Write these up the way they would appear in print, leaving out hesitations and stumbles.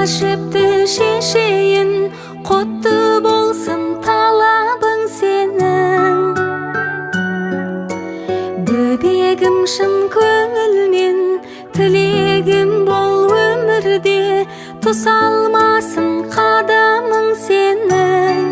шепті шешейін, құтты болсын талабың сенің. Бөбегім шын көңілмен, тілегім бол өмірде, тұсалмасын қадамың сенің.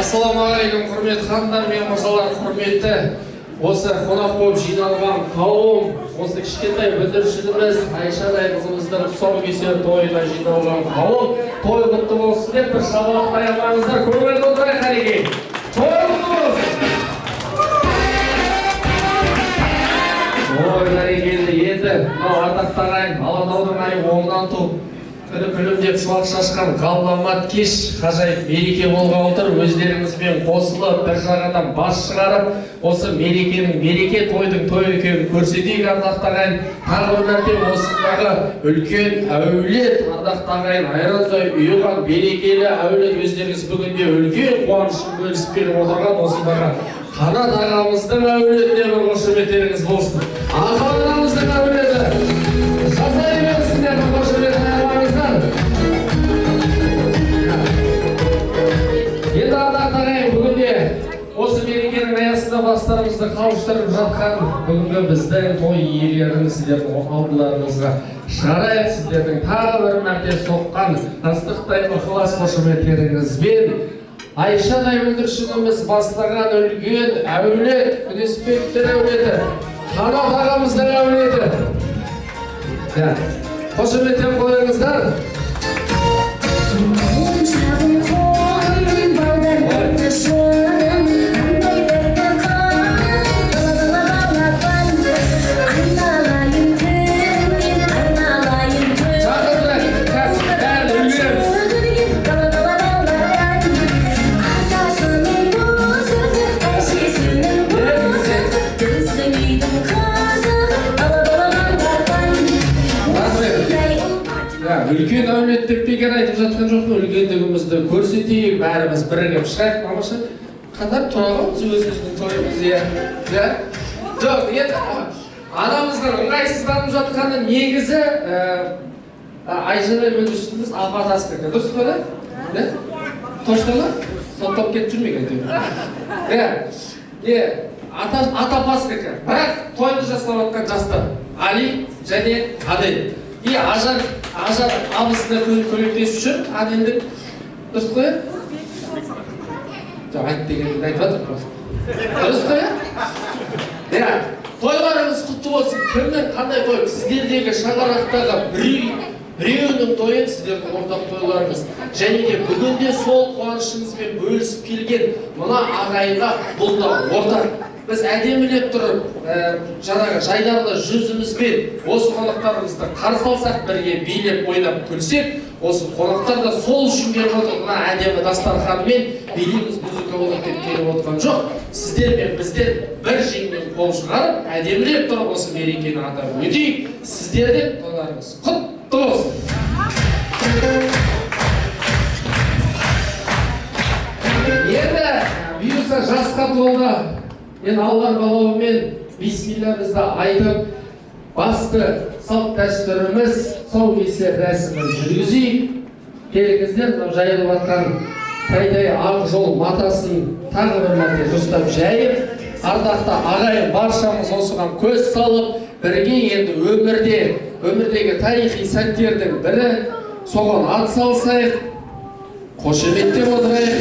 Ассалаумағалейкум, құрметті ханымдар мен мырзалар, құрметті осы қонақ болып жиналған қауым, осы кішкентай бүлдіршініміз Айшадай қызымыздың тұсаукесер тойына жиналған қауым, той құтты болсын деп бір шапалақ қоямаңыздар, көңіл толтырайық әреке. Той құтты болсын. Ой, бәрекелді, енді мынау ардақты ағайын, Алатаудың айы оңынан туып күні күлімдеп шуақ шашқан ғаламат кеш ғажайып мереке болғалы отыр. Өздеріңізбен қосылып бір жағадан бас шығарып, осы мерекенің мереке, тойдың той екенін көрсетейік. Ардақты ағайын, тағы бір мәрте осындағы үлкен әулет, ардақты ағайын, Айранзой ұйыған берекелі әулет, өздеріңіз бүгінде үлкен қуанышын бөлісіп келіп отырған осындағы Қанат ағамыздың әулетіне бір қошеметтеріңіз болсын. Ағамыздың әулеті жасай берсіндер, бір қошеметін ағамыздан. Енді ардақты ағайын, бүгінде осы мерекенің аясында бастарымызды қауыштырып жатқан бүгінгі біздің той иелерін сіздердің алдыларыңызға шығарайық. Сіздердің тағы бір мәрте соққан ыстықтай ықылас қошеметтеріңізбен Айшадай бүлдіршініміз бастаған үлкен әулет, Күнеспектің әулеті, Қанат ағамыздың әулеті. Қошеметтен қойыңыздар. Үлкен әулеттік бекер айтып жатқан жоқпын, үлкендігімізді көрсетейік, бәріміз бірігіп шығайық. Мамаша, қадар тұрағымыз өзіміздің тойымыз, жоқ, енді анамыздың ыңғайсызданып жатқаны негізі Айшадай бүлдіршініміз апатасынікі, дұрыс па да? Точно ма? Соттап кетіп жүрмеген атапасынікі, бірақ тойды жасап жатқан жастар Али және Адель. Ажар абысына көмектесіп жүр, Аделдің, дұрыс қой? Жоқ, айт дегенді айтып жатыр просто. Дұрыс қой? Тойларыңыз құтты болсын. Кімнің қандай той? Сіздердегі шаңырақтағы біреуінің тойы, сіздердің ортақ тойларыңыз. Және де бүгінде сол қуанышыңызбен бөлісіп келген мына ағайынға бұл да ортақ. Біз әдемілеп тұрып, жаңағы жайдарлы жүзімізбен осы қонақтарымызды қарсы алсақ, бірге билеп ойнап күлсек, осы қонақтар да сол үшін келіп отыр. Мына әдемі дастарханмен билейміз музыка болып келіп отқан жоқ. Сіздер мен біздер бір жеңмен қол шығарып, әдемілеп тұрып осы мерекені атап өтейік. Сіздердің тойларыңыз құтты болсын. Енді бұйырса жасқа толды. Мен Алланың қалауымен бисмиллахымызды айтып, басты салт дәстүріміз тұсаукесер рәсімін жүргізейік. Келіңіздер, мынау жайылып жатқан тайдай ақ жол матасын тағы бір мәрте дұрыстап жайып, ардақты ағайын баршамыз осыған көз салып, бірге енді өмірдегі тарихи сәттердің бірі соған ат салсайық, қошеметтеп отырайық.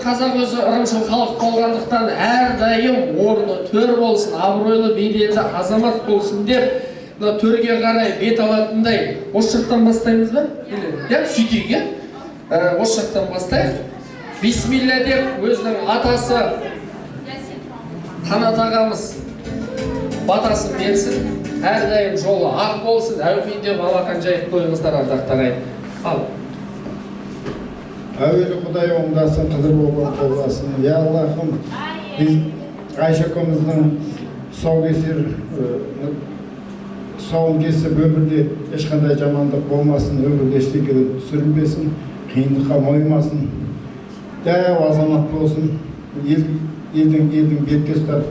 Қазақ өзі ырымшыл халық болғандықтан әрдайым орны төр болсын, абыройлы беделді азамат болсын деп, төрге қарай бет алатындай. Осы жақтан бастаймыз ба? Иә, сөйтейік, иә? Осы жақтан бастайық. Бисмилля деп өзінің атасы Қанат ағамыз батасын берсін. Әрдайым жолы ақ болсын, әумин деп алақан жайып қойыңыздар ардақты ағайын. Ал. Әуелі Құдай оңдасын, қыдыр болған қолдасын. Я Аллахым, біз Айша көміздің тұсауын кесіп өмірде ешқандай жамандық болмасын, өмірде ештеңе түсірілмесін, қиындыққа мойымасын, дәу азамат болсын, елдің бетке ұстап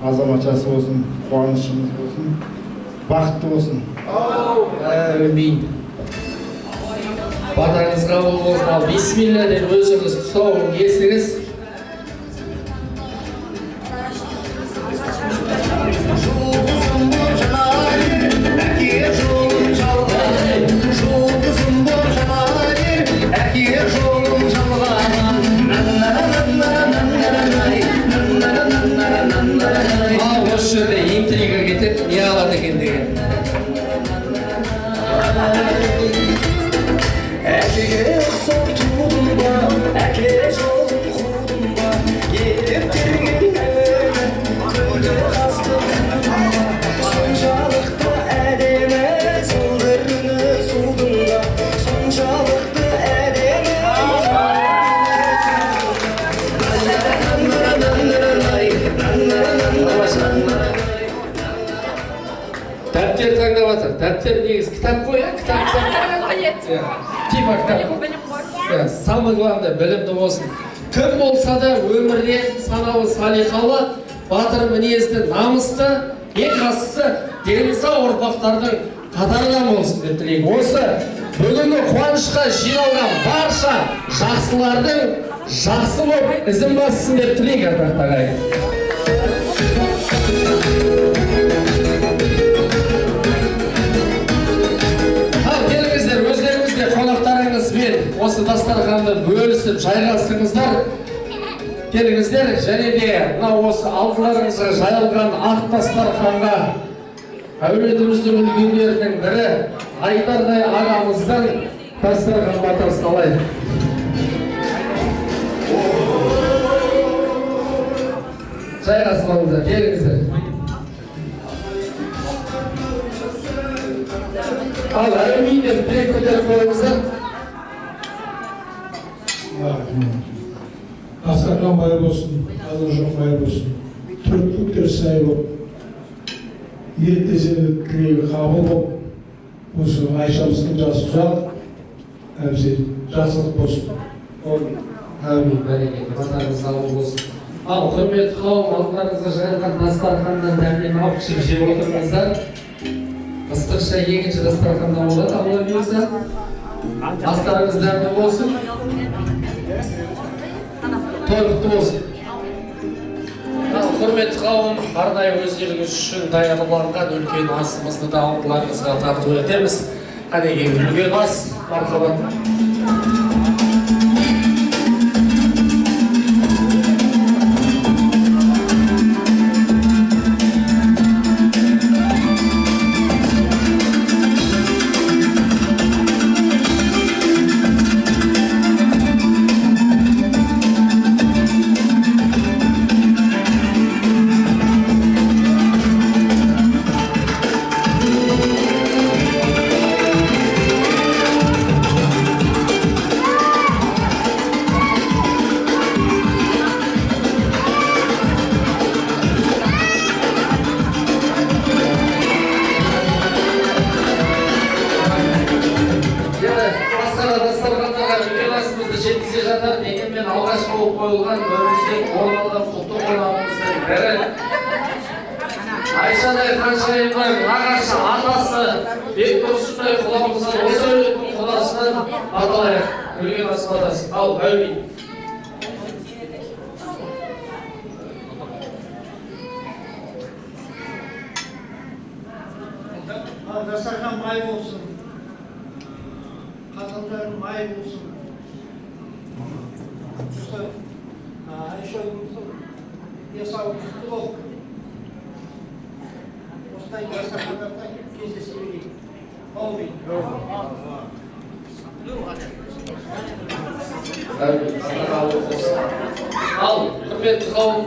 азаматшасы болсын, қуанышымыз болсын, бақытты болсын. Әмин. Батаңыз қабыл болсын. Ал бисмилля деп өзіңіз тұсауын кесіңіз. Ал осы жерде интрига кетеді, не алады екен деген. Әкеге ұқсап тудым ба, әке жолын қудым ба, елеп келген көлі қасты соншалықты әдемі сылдырыны судың ба, соншалықты әдемі Дәптер таңдап жатыр. Дәптер негізі кітап қой, кітап. Типа кітап. Самый главное білімді болсын. Кім болса да өмірде саналы, салиқалы, батыр мінезді, намысты, ең бастысы дені сау ұрпақтардың қатарынан болсын деп тілейік. Осы бүгінгі қуанышқа жиналған барша жақсылардың жақсы болып ізін бассын деп тілейік ардақты ағайын. Осы дастарханды бөлісіп жайғастыңыздар. Келіңіздер, және де осы алдыларыңызға жайылған ақ дастарханға әулетіміздің үлгілерінің бірі Айдардай ағамыздың дастархан батасын алайық. Жайғасыңыздар, келіңіздер. Ал әумин деп бірек көтеріп қойыңыздар. Дастархан бай болсын, алжық бай болсын, түркіліктер сай болып, ертесені тілегі қабыл болып, осы Айшамыздың жасы ұзақ, әмсе жақсылық болсын. Әмин, бәрекелді, батаңыз қабыл болсын. Ал құрметті қауым, алдыларыңызға жайылған дастарханнан дәмнен алып ішіп жеп отырыңыздар. Ыстық шай екінші дастарханда болады, Алла бұйырса. Астарыңыз дәмді болсын. Той құтты болсын. Құрметті қауым, арнайы өздеріңіз үшін даярланған үлкен асымызды да алдыларыңызға тарту етеміз. Қанеки үлкен ас, мархабат. Жеткізе жатар дегенмен алғаш болып қойылған өмірімізде орын алған құтты қонағымыздың бірі Айшадай Ханшайымның нағашы атасы Бектұрсынбай құлағымыздан осы әулеттің құдасынан аталайық. Үлкен асмадасы. Ал, әумин. Дастархан май болсын, қазандарың май болсын. Осы Айшаның денсаулығы құтты болып, осындай дастархандарда кездесе берейік. Әумин. Ал, құрметті қауым,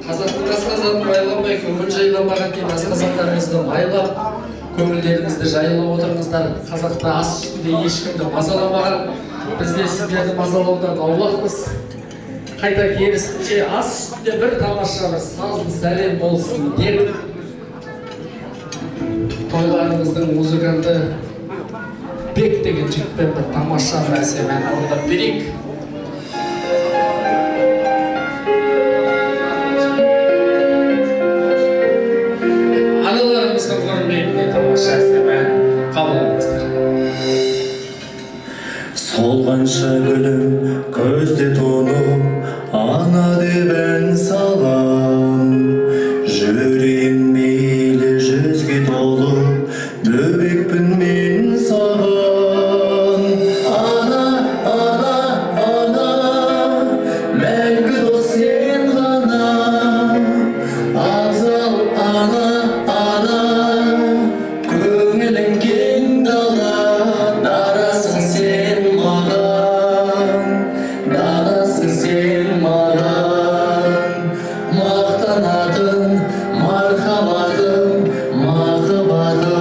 қазақтың асқазанын майламай, көңіл жайламаған кейін асқазандарыңызды майлап, көңілдеріңізді жайлап отырыңыздар. Қазақта ас үстінде ешкімді мазаламаған, біз де сіздерді мазалаудан аулақпыз. Қайта керісінше ас үстінде бір тамашаны сазды сәлем болсын деп, тойларыңыздың музыканты Бек деген жігітпен бір тамаша нәрсемен орындап берейік. Аналарымыздың құрметіне тамаша әсемен қабылдаңыздар. Солғанша гүлім көзде тұнып, ана деп ән салам. Жүрегім мейлі жүзге толы, бөбекпін мен саған. Ана, ана, ана, мәңгі дос сен ғана. Абзал ана, ана, көңілің кең дала. Дарасың сен маған, дарасың сен маған. Мақтанатын мархабатым, махаббатым.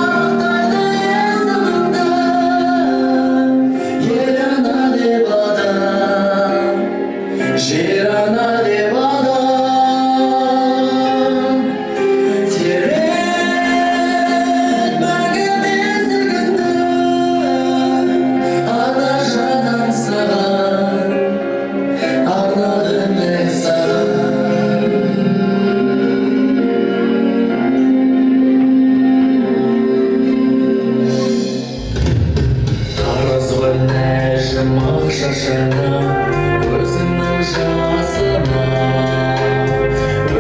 Ардақтайды есіміңді, ел ана деп адам, жер ана деп адам. Терет мәңгі бесігіңді, ана жанын саған, арнадым мен саған. Қарызғы нәжім ақшашына, өзіңнің жасына.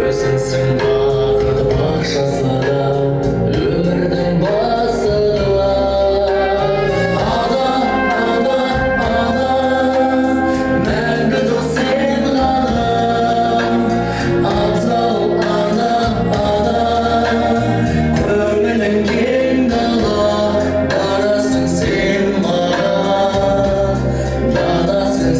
Өзіңсің бақыт бақшасы да, өмірдің басы да. Ана, ана, ана, мәңгі дос сен ғана. Абзал ана, ана, көңілің кең дала. Дарасың сен маған, дарасың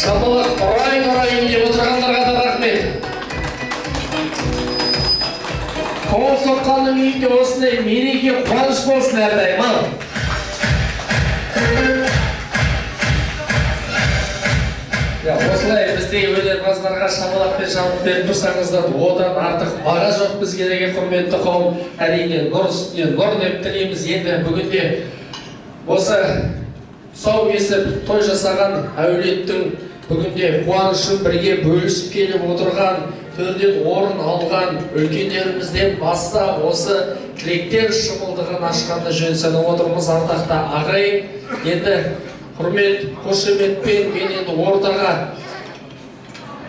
шапалақ ұрайын деп отырғандарға да рахмет. Қоңыр соққанның үйінде осындай мереке қуаныш болсын әрдайым, ал. Осылай біздегі өнерпаздарға шапалақпен шабыт беріп тұрсаңыздар, одан артық баға жоқ бізге деген құрметті қауым. Әрине нұр үстіне нұр деп тілейміз. Енді бүгінде осы тұсау кесіп той жасаған әулеттің бүгінде қуанышын бірге бөлісіп келіп отырған, төрден орын алған үлкендерімізден бастап осы тілектер шымылдығын ашқанды жөн санап отырмыз. Ардақты ағайын, енді құрмет, қошеметпен мен енді ортаға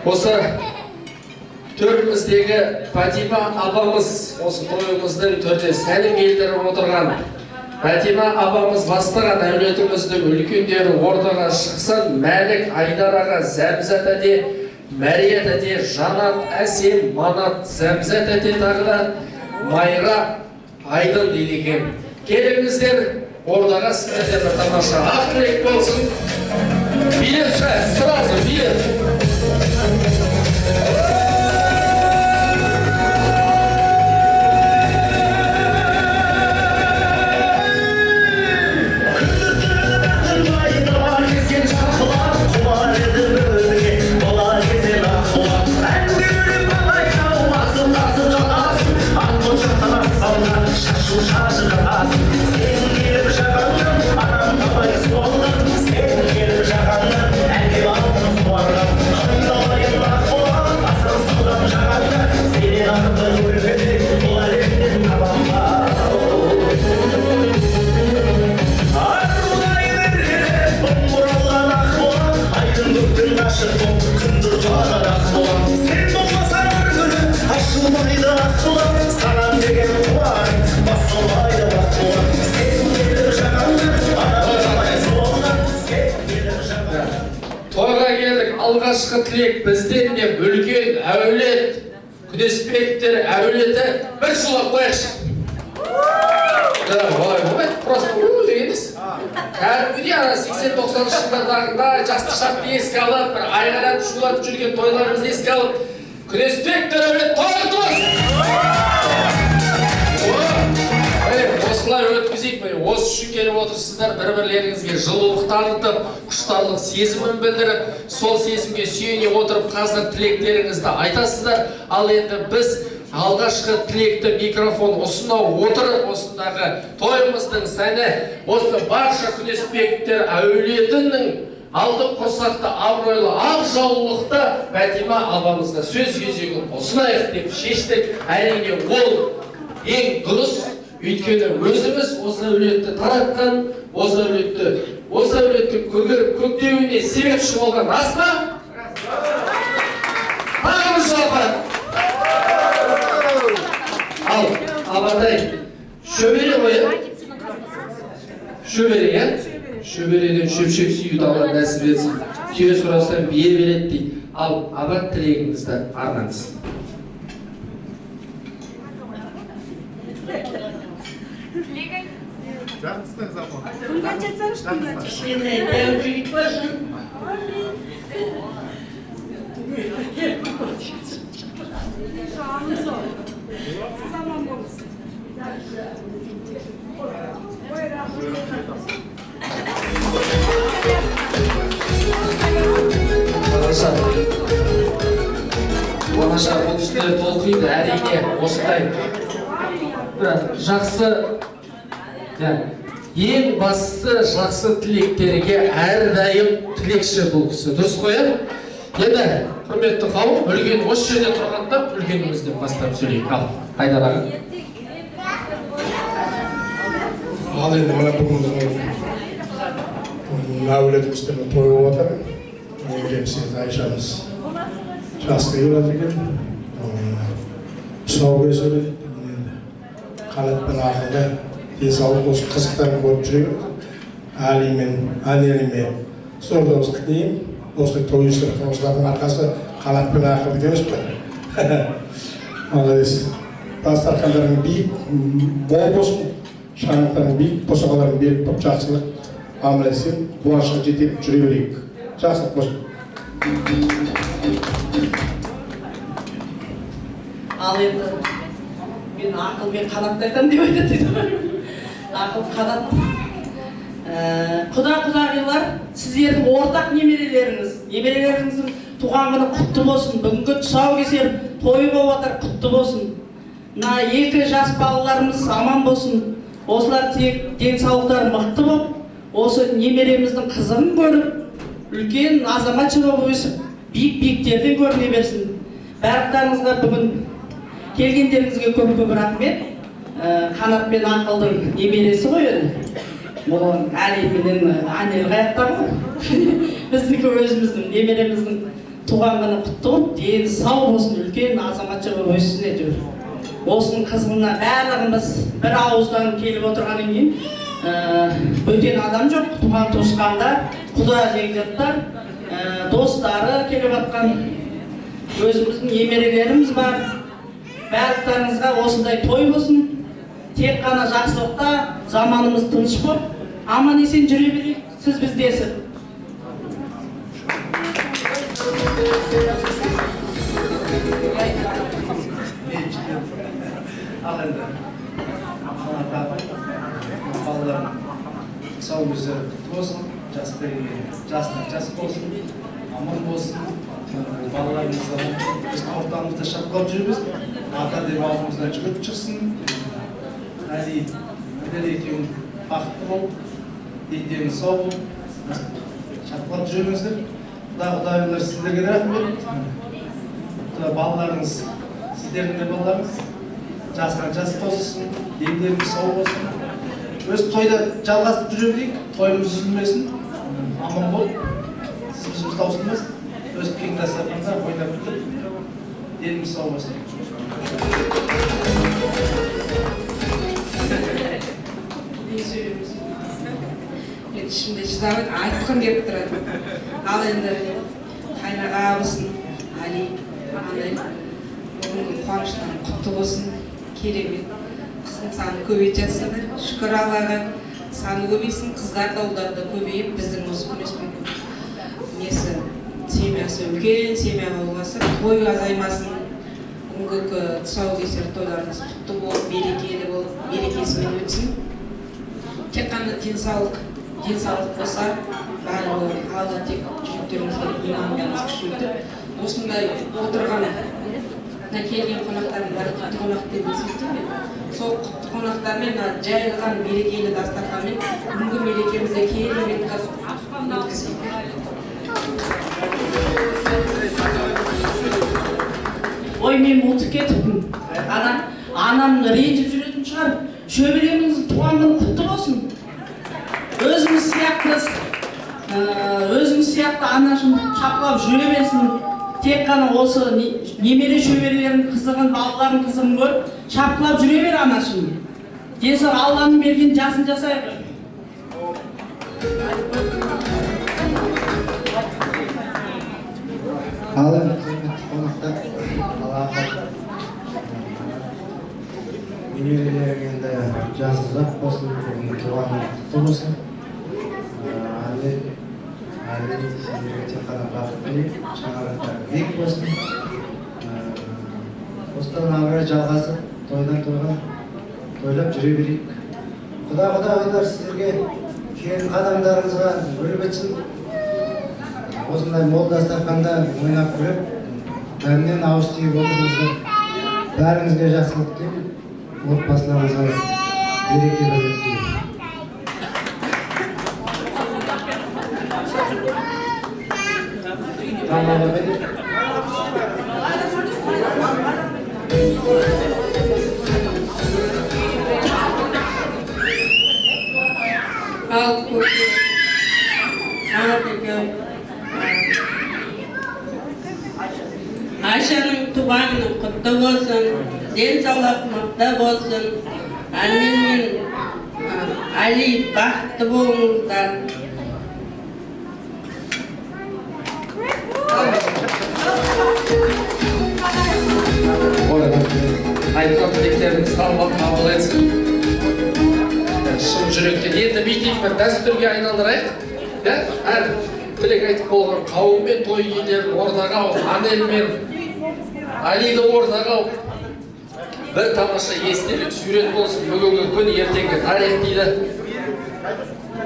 осы төріміздегі Фатима апамыз, осы тойымыздың төрде сәлем келтіріп отырған Фатима апамыз бастаған әулетіміздің үлкендері ортаға шықсын. Мәлік, Айдар аға, Зәмзат әде, Мәрият әде, Жанат, Әсем, Манат, Зәмзат әде, тағы да Майра, Айдын дейді екен. Келіңіздер, ортаға сіздерде бір тамаша ақ тілек болсын. Билет сразу, билет. Алғашқы тілек бізден де үлкен әулет, Күдеспектер әулеті бір шулап қояқшы. Просто дегеніз. Кәдімгідей 80-90 жылдарда жасты шақты еске алып, бір айғаратып шулатып жүрген тойларымызды еске алып, Күдеспектер әулет тойдыңыз! Осылай өткізейік, осы үшін келіп отырсыздар, бір-бірлеріңізге жылулық танытып, құштарлық сезімін білдіріп, сол сезімге сүйене отырып, қазір тілектеріңізді айтасыздар. Ал енді біз алғашқы тілекті микрофон ұсына отырып, осындағы тойымыздың сәні, осы барша Күдеспектер әулетінің алды қосақты абыройлы ақ жаулықты Фатима апамызға сөз кезегін ұсынайық деп шештік. Әрине ол ең дұрыс. Өйткені өзіміз осы әулетті таратқан, осы әулетті көктеуіне себепші болған рас па? Тағымыз жалпан! Ал, Абатай, шөбере қойын? Шөбере, е? Шөбереден шөпшек сүйді Алла нәсіп етсін. Түйе сұрастан бие береді дейді. Ал, Абат тілегіңізді арнаңыз. Кішкене дәуіржігіт болсын. Оңаша бұл үстіне толқиды, әрине осындай жақсы, ең басты жақсы тілектерге әрдайым тілекші бұл кісі. Дұрыс қояр? Енді, құрметті қауым, үлкен осы жерде тұрғанда үлкенімізден бастап сөйлейік. Ал, Айдар аға. Ал енді мына бүгін әулетімізде той отыр. Емсет Айшамыз жасқа келеді екен. Тұсау кесіледі. Қанатпен ақылды денсаулық осы қызықтарын көріп жүреді. Әлимен, әнеліме зор достық деймін. Осылай той ұйымдастырып осылардың арқасы қанатпен ақылды емес пе? Молодец. Дастархандарың биік, мол болсын. Шаңырақтарың биік, босағаларың берік болып жақсылық амал етсең, қуанышқа жетіп жүре берейік. Жақсылық болсын. Ал енді мен ақыл мен қанатты айтамын деп айтады. Ақыл қанат. Құда-құдағилар, сіздердің ортақ немерелеріңіздің туған күні құтты болсын. Бүгінгі тұсаукесер тойы болып жатыр, құтты болсын. Мына 2 жас балаларымыз аман болсын. Осылар тек денсаулықтары мықты болып, осы немереміздің қызығын көріп, үлкен азаматша болып өсіп, биік-биіктерден көріне берсін. Барлықтарыңызға бүгін келгендеріңізге көп-көп рахмет. Қанат пен ақылдың немересі ғой енді. Бұл Әли менен Анел қаяқтар ғой. Біздікі өзіміздің немереміздің туған күні құтты болып, дені сау болсын, үлкен азаматша болып өссін әйтеуір. Осының қызығына барлығымыз бір ауыздан келіп отырғаннан кейін, бөтен адам жоқ, туған туысқандар, құда жеңгеттер, достары келіп жатқан, өзіміздің немерелеріміз бар. Барлықтарыңызға осындай той болсын. Тек қана жақсылықта, заманымыз тыныш болып, аман есен жүре берейік, сіз біздесіз. Ал енді Қанат апай, балаларым сау өздері құтты болсын, жасына жас болсын, аман болсын. Балаларымызға біз ортамызда шапқылап жүрміз, ата деп алдымыздан жүгіріп шықсын. Әли, Әдел екеуің бақытты бол, дендерің сау бол, шапқылап жүріңіздер. Құда-құдағилар, сіздерге рахмет. Балаларыңыз, сіздердің де балаларыңыз жасқа жас болсын, дендеріңіз сау болсын. Өз тойда жалғастырып жүре берейік, тойымыз үзілмесін, аман бол, сізіміз таусылмас. Өз кең дастарханда ойнап жүріп, деніміз сау болсын. Ішімде шыдамын айтқым келіп тұрады. Ал енді қайнағабысын, Әли, андай бүгінгі қуаныштан құтты болсын, керемет. Қыздың саны көбейіп жатсындар. Шүкір Аллаға, саны көбейсін, қыздар да ұлдар да көбейіп, біздің осы күреспен несі семьясы үлкен, семья болғасы, той азаймасын. Бүгінгі тұсаукесер тойларыңыз құтты болып, берекелі болып, берекесімен өтсін. Тек қана денсаулық болса, барлығы Алла тек жүректеріңізге иманыңыз күшейтіп, осындай отырған келген қонақтардың бәрі құтты қонақ деп есептеймін. Сол құтты қонақтармен жайылған берекелі дастарханмен бүгінгі мерекемізде керемет өткізейік. Ой, мен ұмытып кетіппін. Анам ренжіп жүретін шығар. Шөбереміздің туған күні құтты болсын. Өзіміз сияқты анашым шапқылап жүре берсін. Тек қана осы немере шөберелердің қызығын, балалардың қызығын көріп, шапқылап жүре бер анашым. Денсаулық Алланың берген жасын жасайық. Ал енді құрметті қонақтар, немерелерің енді жасы ұзақ болсын, бүгінгі туған күні құтты болсын. Әли, сіздерге тек қана бақыт тілеймін, шаңырақтары биік болсын. Осыдан ары қарай жалғасып, тойдан тойға тойлап жүре берейік. Құда-құдағилар, сіздерге келген қадамдарыңызға бөліп етсін. Осындай мол дастарханда ойнап күліп, бәрінен ауыз тиіп отырыңыздар. Бәріңізге жақсылық тілеймін, отбасыларыңызға береке бірлік тілеймін. Ал көке, Айшаның туған күні құтты болсын, денсаулық мықты болсын, Әнел мен Әли бақытты болыңыздар. Айтқан тілектеріңіз қабыл етсін. Шын жүректен енді бүйтейік бір дәстүрге айналдырайық. Әр тілек айтып болған қауым мен той иелерін ортаға алып, Анель мен Алиді ортаға алып, бір тамаша естелік сурет болсын. Бүгінгі күн ертеңгі тарих дейді.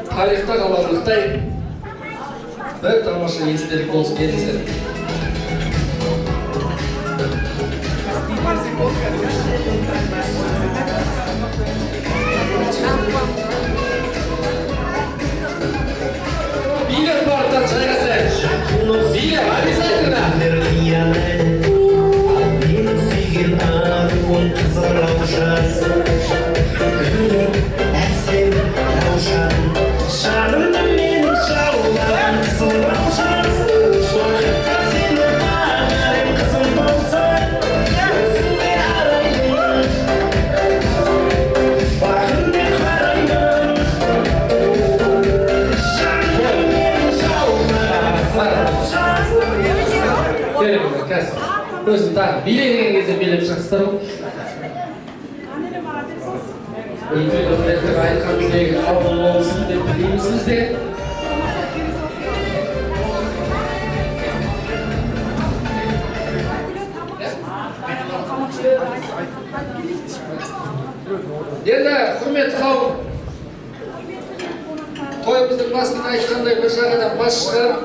Тарихта қаларлықтай бір тамаша естелік болсын. Келіңіздер. Билет барда жайғасайық. Билет обязательно. Өзім тағы билеген кезде билеп шығыстыр. Үлкен өкілеттер айтқан тілегі қабыл болсын деп тілейміз бізде. Енді құрметті қауым, тойымыздың басында айтқандай бір жағадан бас шығарып,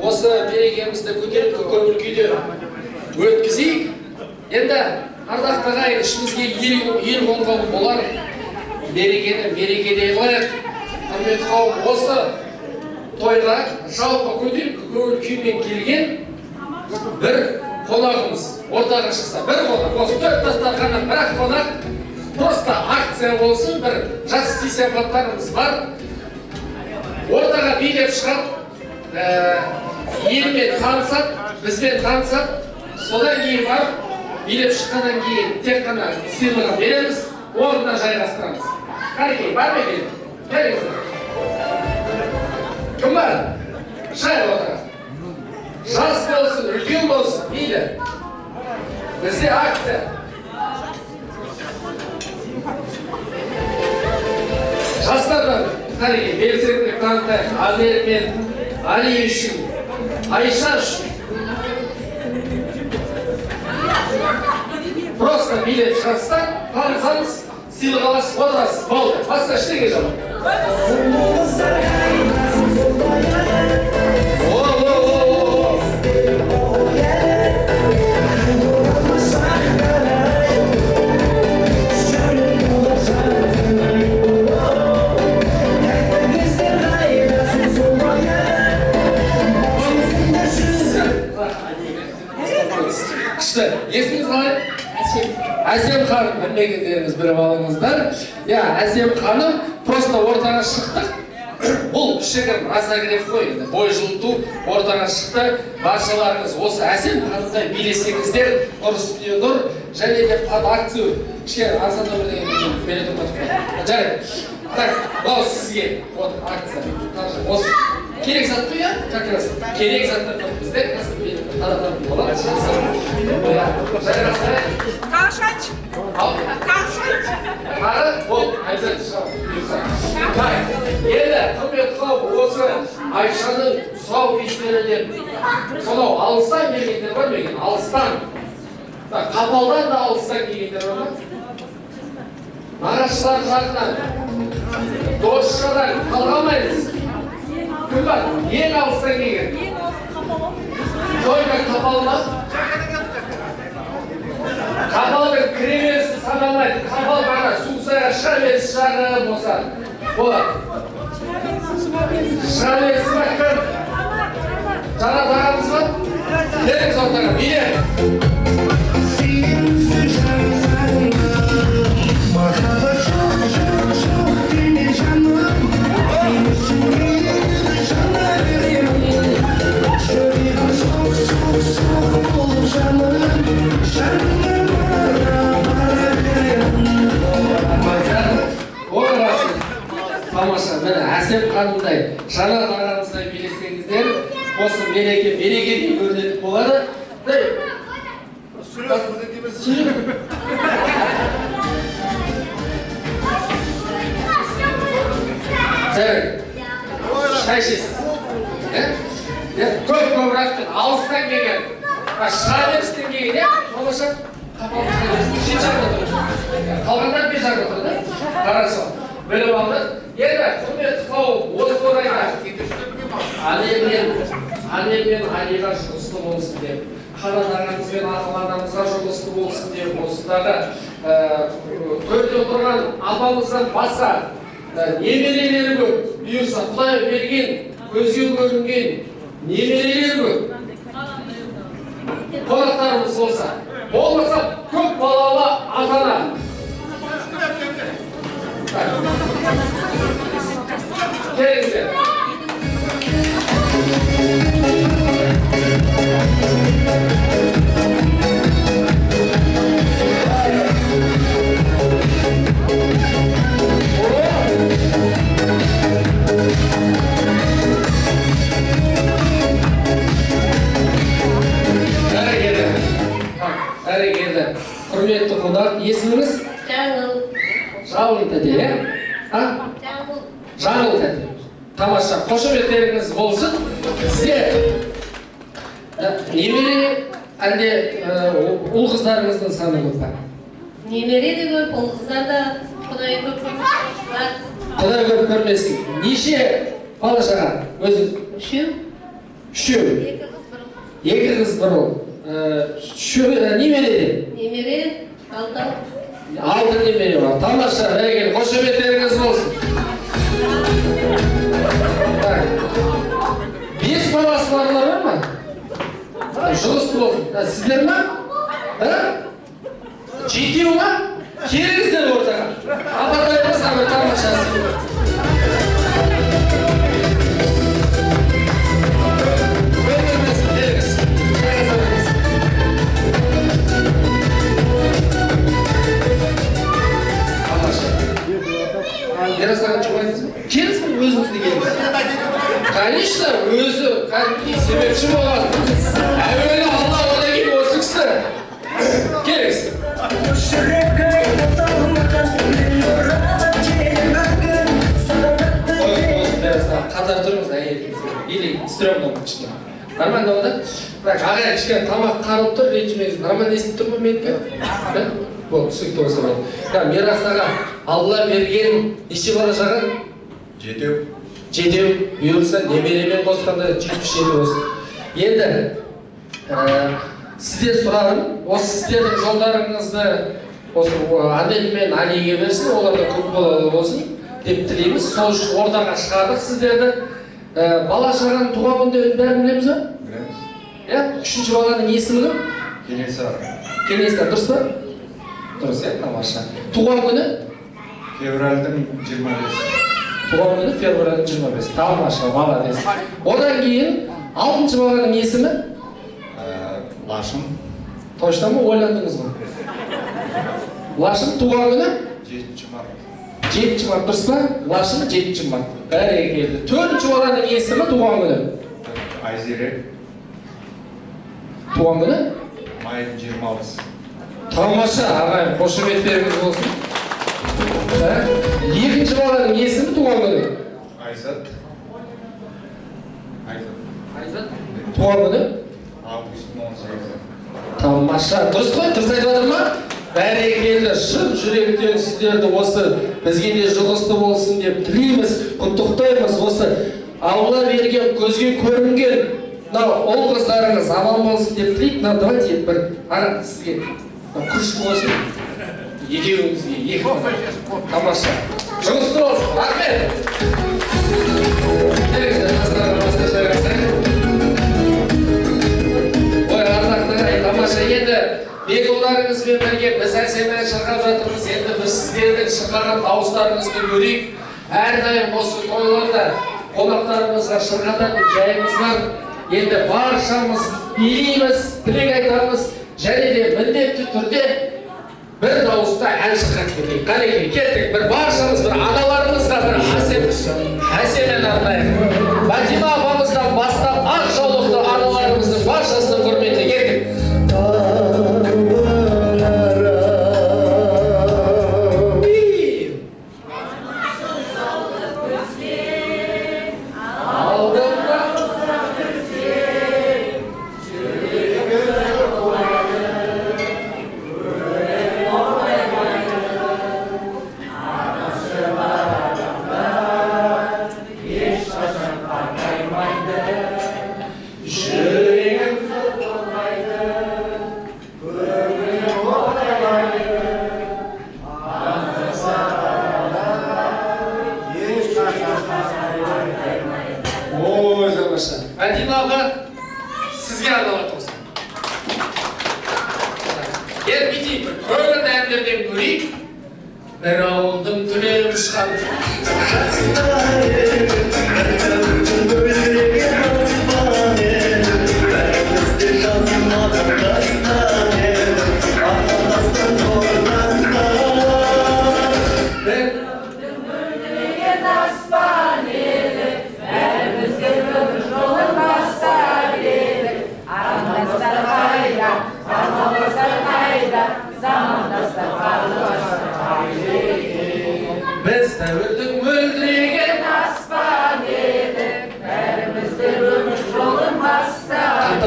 осы мерекемізді көтеріп көңіл күйде өткізейік. Енді ардақты ағайын, ішімізге ел қонған болар, мерекені мерекедей қылайық. Құрметті қауым, осы тойға жалпы көтеріп көңіл күймен келген бір қонағымыз ортаға шықса, бір қонақ, осы 4 дастарханнан бір-ақ қонақ, просто акция болсын, бір жақсы сипаттарымыз бар. Ортаға билеп шығып, елмен танысып, бізбен танысып, содан кейін барып, билеп шыққаннан кейін тек қана сыйлығын береміз, орнына жайғастырамыз. Қарекей, бар ма екен? Келіңіздер. Кім бар? Жайып отыра. Жас болсын, үлкен болсын, мейлі. Бізде акция. Жастардан қарекей, белсенділік танытайық. Анель мен Али үшін, Айша үшін. Просто билет шығарсыздар, танысаңыз, сыйлық аласыз, отырасыз, болды. Басқа ештеңе жоқ. Есіміңіз қалай? Әсем ханым, білмегендеріңіз біліп алыңыздар. Әсем ханым просто ортаға шықтық. Бұл кішігірім разогрев қой, бой жылыту ортаға шықты. Баршаларыңыз осы Әсем ханымдай билесеңіздер, ұрыс үстіне тұр, және де акцию кішкене арзандау бере тұрматып. Жарайды. Так, бұл сізге акция. Осы керек зат қой, как раз керек заттар тұр бізде. Тарататын болады. Жайғасай. Қашанч? Қашанч? Қары? Ол, әбзәті шыға. Енді, құрметті қауым, осы Айшаның тұсау кестерінен сонау алыстан келгендер бар ма екен? Алыстан. Қапалдан да алыстан келгендер бар ма? Нағашылар жағынан, досшадан қалғамаймыз. Кім бар? Ең алыстан келген. Тойға қапал ма? Қапалдың кіреберісі саналмайды. Қапал бана сусайға шыға берісі жағырып болса. Болады. Шыға берісі ма кім? Жанат ағамыз ба? Келіңіз ортаға, биле! Тамаша, міне Әсем ханымдай, Жанат ағамыздай билесеңіздер, осы мерекедей көрінетін болады. Шай ішесіз. көп рахмет. Алыстан келген. Шыға берістен келген, иә? Болмаса шет жағында тұр. Қалғандар бер жағында тұр, да? Қарасы. Біліп алды. Енді, құрметті қауым, осы орайда Әлем мен Алиға жұғысты болсын деп, Қанат ағамыз бен Ақыл анамызға жұғысты болсын деп, осындағы төрде отырған апамыздан басқа немерелері көп, бұйырса Құдай берген, көзге көрінген немерелері көп. Қонақтарымыз болса, болмаса көп балалы ата-ана. Келіңіздер. Әрекелді. Құрметті қонақ, есіміңіз? Жаңыл тәте, иә? Жаңыл тәте. Тамаша, қошеметтеріңіз болсын. Сізде немере әлде ұл қыздарыңыздың саны көп па? Немере де көп, ұл қыздар да Құдай көп бар. Құдай көп көрмесін. Неше бала шаға? Өзіңіз? Үшеу. Екі қыз бір ұл. Немере? Немере 6. 6 немере бар. Тамаша, әрекел, қошеметтеріңіз болсын. 5 баласы барлар бар ма? Жұғысты болсын. Сіздер ма? 7 ма? Келіңіздер ортаға. Апатайымыз бір тамашасы. Ерасаға чуғайсыз ба? Келіңіз бе өзіңізді келіңіз? Конечно, өзі кәдімгідей себепші болады. Әуелі Алла, одан кейін осы кісі. Келіңіз. Қатар тұрыңыз әйеліңіз. Или стрёмно кішкене. Нормально болады? Бірақ ағай кішкене тамақ қарылып тұр, ренжімеңіз. Нормально естіп тұр ма менікі? Болды, түсінікті болса болды. Мерасаға Алла берген неше бала шаға? 7. Бұйырса немеремен қосқанда 77 болсын. Енді сіздер сұрағым, осы сіздердің жолдарыңызды осы Адель мен Алиге берсін, оларда көп балалы болсын деп тілейміз. Сол үшін ортаға шығардық сіздерді. Бала шағаның туған күндерін бәрін білеміз ба? Білеміз. Иә, 3-ші баланың есімі кім? Кенесар, дұрыс па? Дұрыс, иә, тамаша. Туған күні? Февральдың 25. Туған күні февральдың 25. Тамаша, молодец. Одан кейін 6-ші баланың есімі? Лашым. Точно ма? Ойландыңыз ғой. Лашым туған күні? 7 март. 7 март, дұрыс па? Лашым 7 март. Бәрекелді. 4-ші баланың есімі туған күні? Айзере. Туған күні? Майдың 26. Тамаша, ағайын, қошеметтеріңіз болсын. 2-ші баланың есімі туған күні? Айзат. Туған күні? Августың 18. Тамаша, дұрыс қой, дұрыс айтып жатыр ма? Бәрекелді, шын жүректен сіздерді осы бізге де жұғысты болсын деп тілейміз, құттықтаймыз. Осы Алла берген, көзге көрінген ұл қыздарыңыз аман болсын деп тілейік. Давайте бір сізге күш болсын. Екеуіңізге, екі. Тамаша. Жұғысты болсын. Рахмет. Келіңіздер, жастарға басқа жайғасайын. Ой, ардақтағай, тамаша. Енді бекұлдарыңызбен бірге біз әсеммен шырқап жатырмыз. Енді біз сіздердің шырқаған дауыстарыңызды көрейік. Әрдайым осы тойларда қонақтарымызға шырқататын жайымыз бар. Енді баршамыз билейміз, тілек айтамыз, және де міндетті түрде бір дауыста ән шырқап кетейік. Қанекей, кеттік. Бір баршамыз бір аналарымызға бір әсем ән арнайық. Батима апамыздан бастап ақ жаулықты аналарымыздың баршасының құрметіне кеттік. романтик бір көңілді әндерден көрейік. Bir ауылдың түлеп ұшқан. Biz dәуірдің мөлдіреген аспан едік, бәрімізді өмір жолын бастап,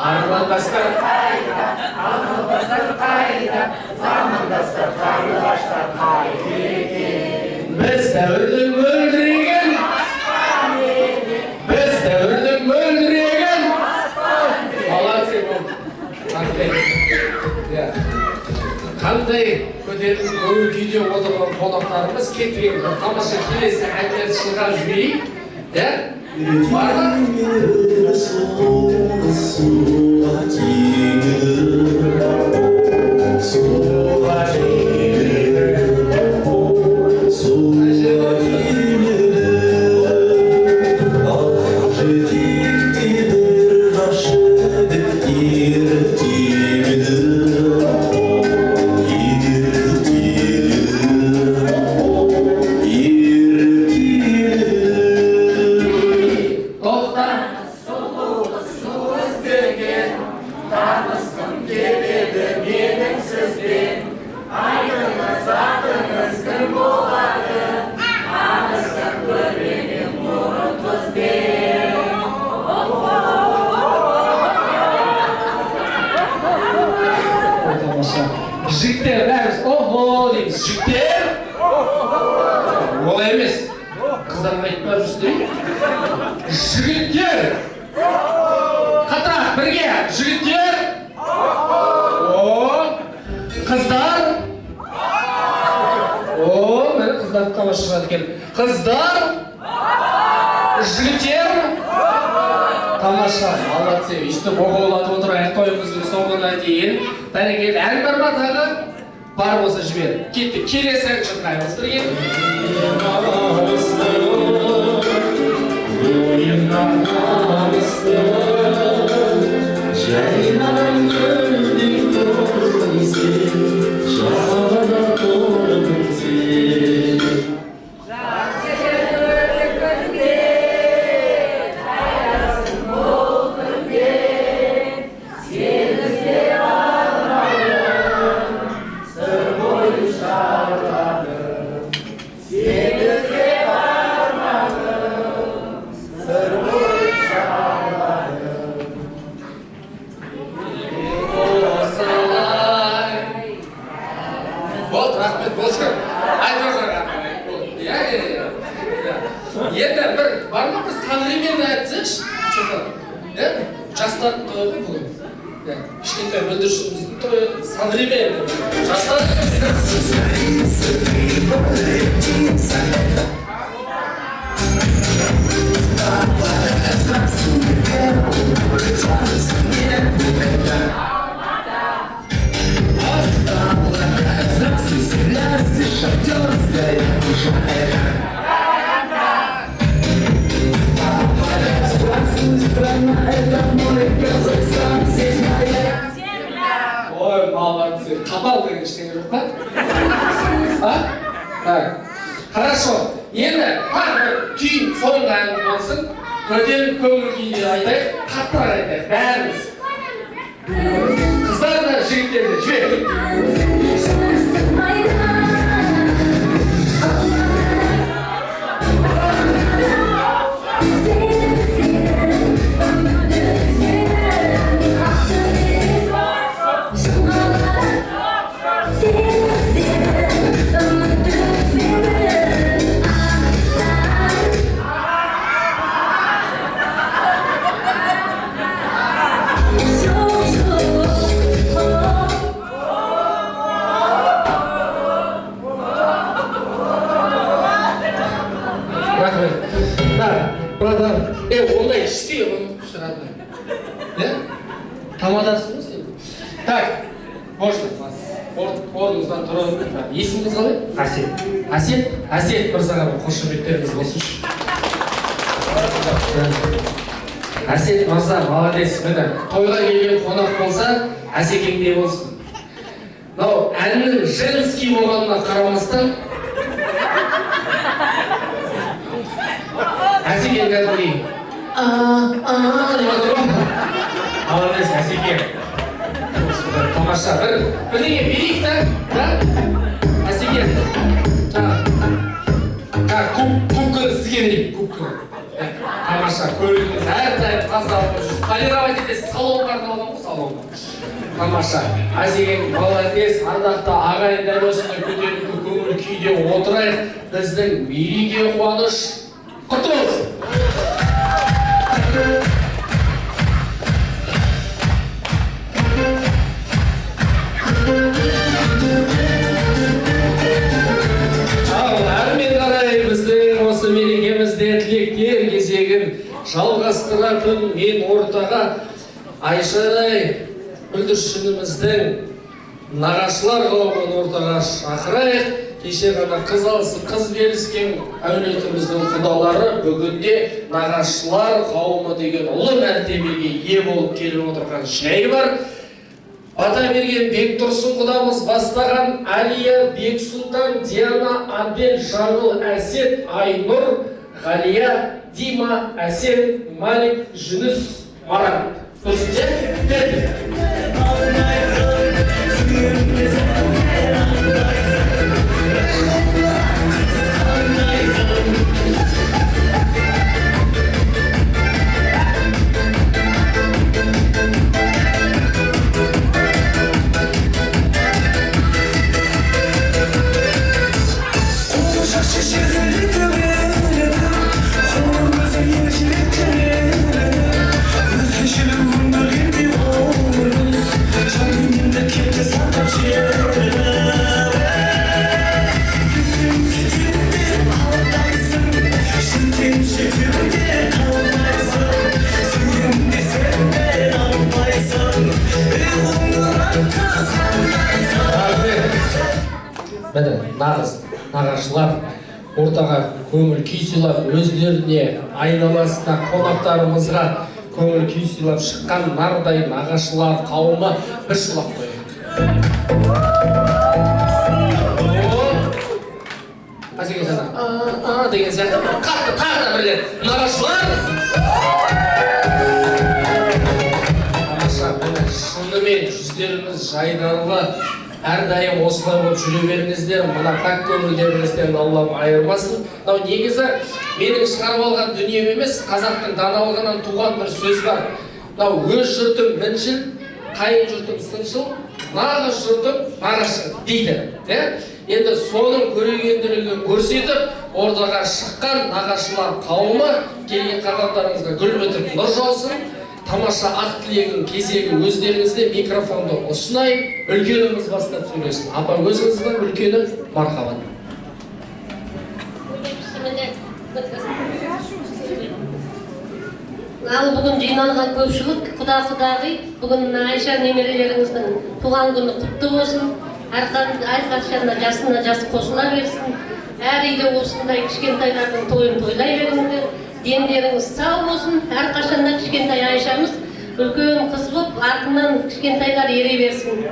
армандастар қайда, армандастар қайда, замандастар қарлығаштар қайда екен. Біз дәуірдің мөлдіреген аспан едік, біз дәуірдің мөлдіреген аспан едік. Молодцы болды. Қандай көтеріліп көңіл күйде отырған қонақтарымыз кеткен бір тамаша келесі әндерді шырқап жіберейік. Бар ма? Жігіттер бәріміз охо дейміз. Жігіттер олай емес, қыздарға айтпай жүрсіздер. Жігіттер қатырақ бірге. Жігіттер қыздар міне қыздарды тамаша шығады екен. Қыздар жігіттер тамаша, молодцы. Өйстіп оғылатып отырайық тойымыздың соңына дейін. Бәрекелді. Ән бар ма тағы? Бар болса жібер. Кеттік. Келесі ән шырқаймыз бірге. Енді бір бар ма біз современный айтсайшы, жастар тойы бүгін. Кішкентай бүлдіршініміздің тойы современный. Жастар ой, молодцы. Қапал деген ештеңе жоқ па? Так. Хорошо. Енді тағы бір түйін соңғы ән болсын. Көтеріп көңіл күйде айтайық, қаттырақ айтайық бәріміз. Қыздар да жігіттерді жіберейік. Ондай істей оны шығармай. Тамадасың ғой сен? Так, можно. орныңыздан тұрыңыз. Есіміңіз қалай? Әсет мырзаға қошеметтеріңіз болсыншы. Әсет мырза, молодец. Міне, тойға келген қонақ болса, Әсекеңдей болсын. Мынау әннің женский болғанына қарамастан, Әсекең кәдімгідей деп отыр ғой. Молодец, Әсекең. Тамаша. Бірдеңе берейік та? Әсекең. Кубканы сізге берейік, кубканы. Тамаша, көлігіңіз әрдайым таза болып жүрсіз. Полировать етесіз, салонға алған ғой, салонға. Тамаша. Әсекең, молодец, ардақты ағайындар осындай көтеріңкі көңіл күйде отырайық. Біздің мереке қуаныш құтты болсын. Әрмен қарай біздің осы мерекемізде тілектер кезегін жалғастыратын мен ортаға Айшадай бүлдіршініміздің нағашылар қауымын ортаға шақырайық. Кеше ғана қыз алысып, қыз беріскен әулетіміздің құдалары бүгінде нағашылар қауымы деген ұлы мәртебеге ие болып келіп отырған жай бар. Бата берген Бектұрсын құдамыз бастаған Әлия, Бексұлтан, Диана, Абел, Жаңыл, Әсет, Айнұр, Ғалия, Дима, Әсен, Малик, Жүніс, Марат. Дұрыс, нағашылар ортаға көңіл күй сыйлап, өздеріне, айналасына, қонақтарымызға көңіл күй сыйлап шыққан нардай нағашылар қауымы бір шылап қойық. Әсекең жана, деген сияқты қатты тағы да бірлер. Нағашылар! Тамаша, міне шынымен жүздеріңіз жайдарлы, әрдайым осылай болып жүре беріңіздер, мына пәк көңілдеріңізден Аллам айырмасын. Негізі менің шығарып алған дүнием емес, қазақтың даналығынан туған бір сөз бар. Өз жұртым міншіл, қайын жұртым сыншыл, нағыз жұртым нағашы дейді. Енді соның көрегенділігін көрсетіп, ортаға шыққан нағашылар қауымы келген қадамдарыңызға гүл бітіріп нұр жаусын. Тамаша ақ тілегін кезегі өздеріңізде микрофонды ұсынайын, үлкеніміз бастап сөйлесін. Апа, өзіңіз бар, үлкені мархабат. Ал бүгін жиналған көпшілік, құда-құдағи, бүгін Айша немерелеріңіздің туған күні құтты болсын. Әрқашанда жасына жас қосыла берсін. Әр үйде осындай кішкентайлардың тойын тойлай беріңдер. Дендеріңіз сау болсын, әрқашанда кішкентай Айшамыз үлкен қыз болып, артынан кішкентайлар ере берсін.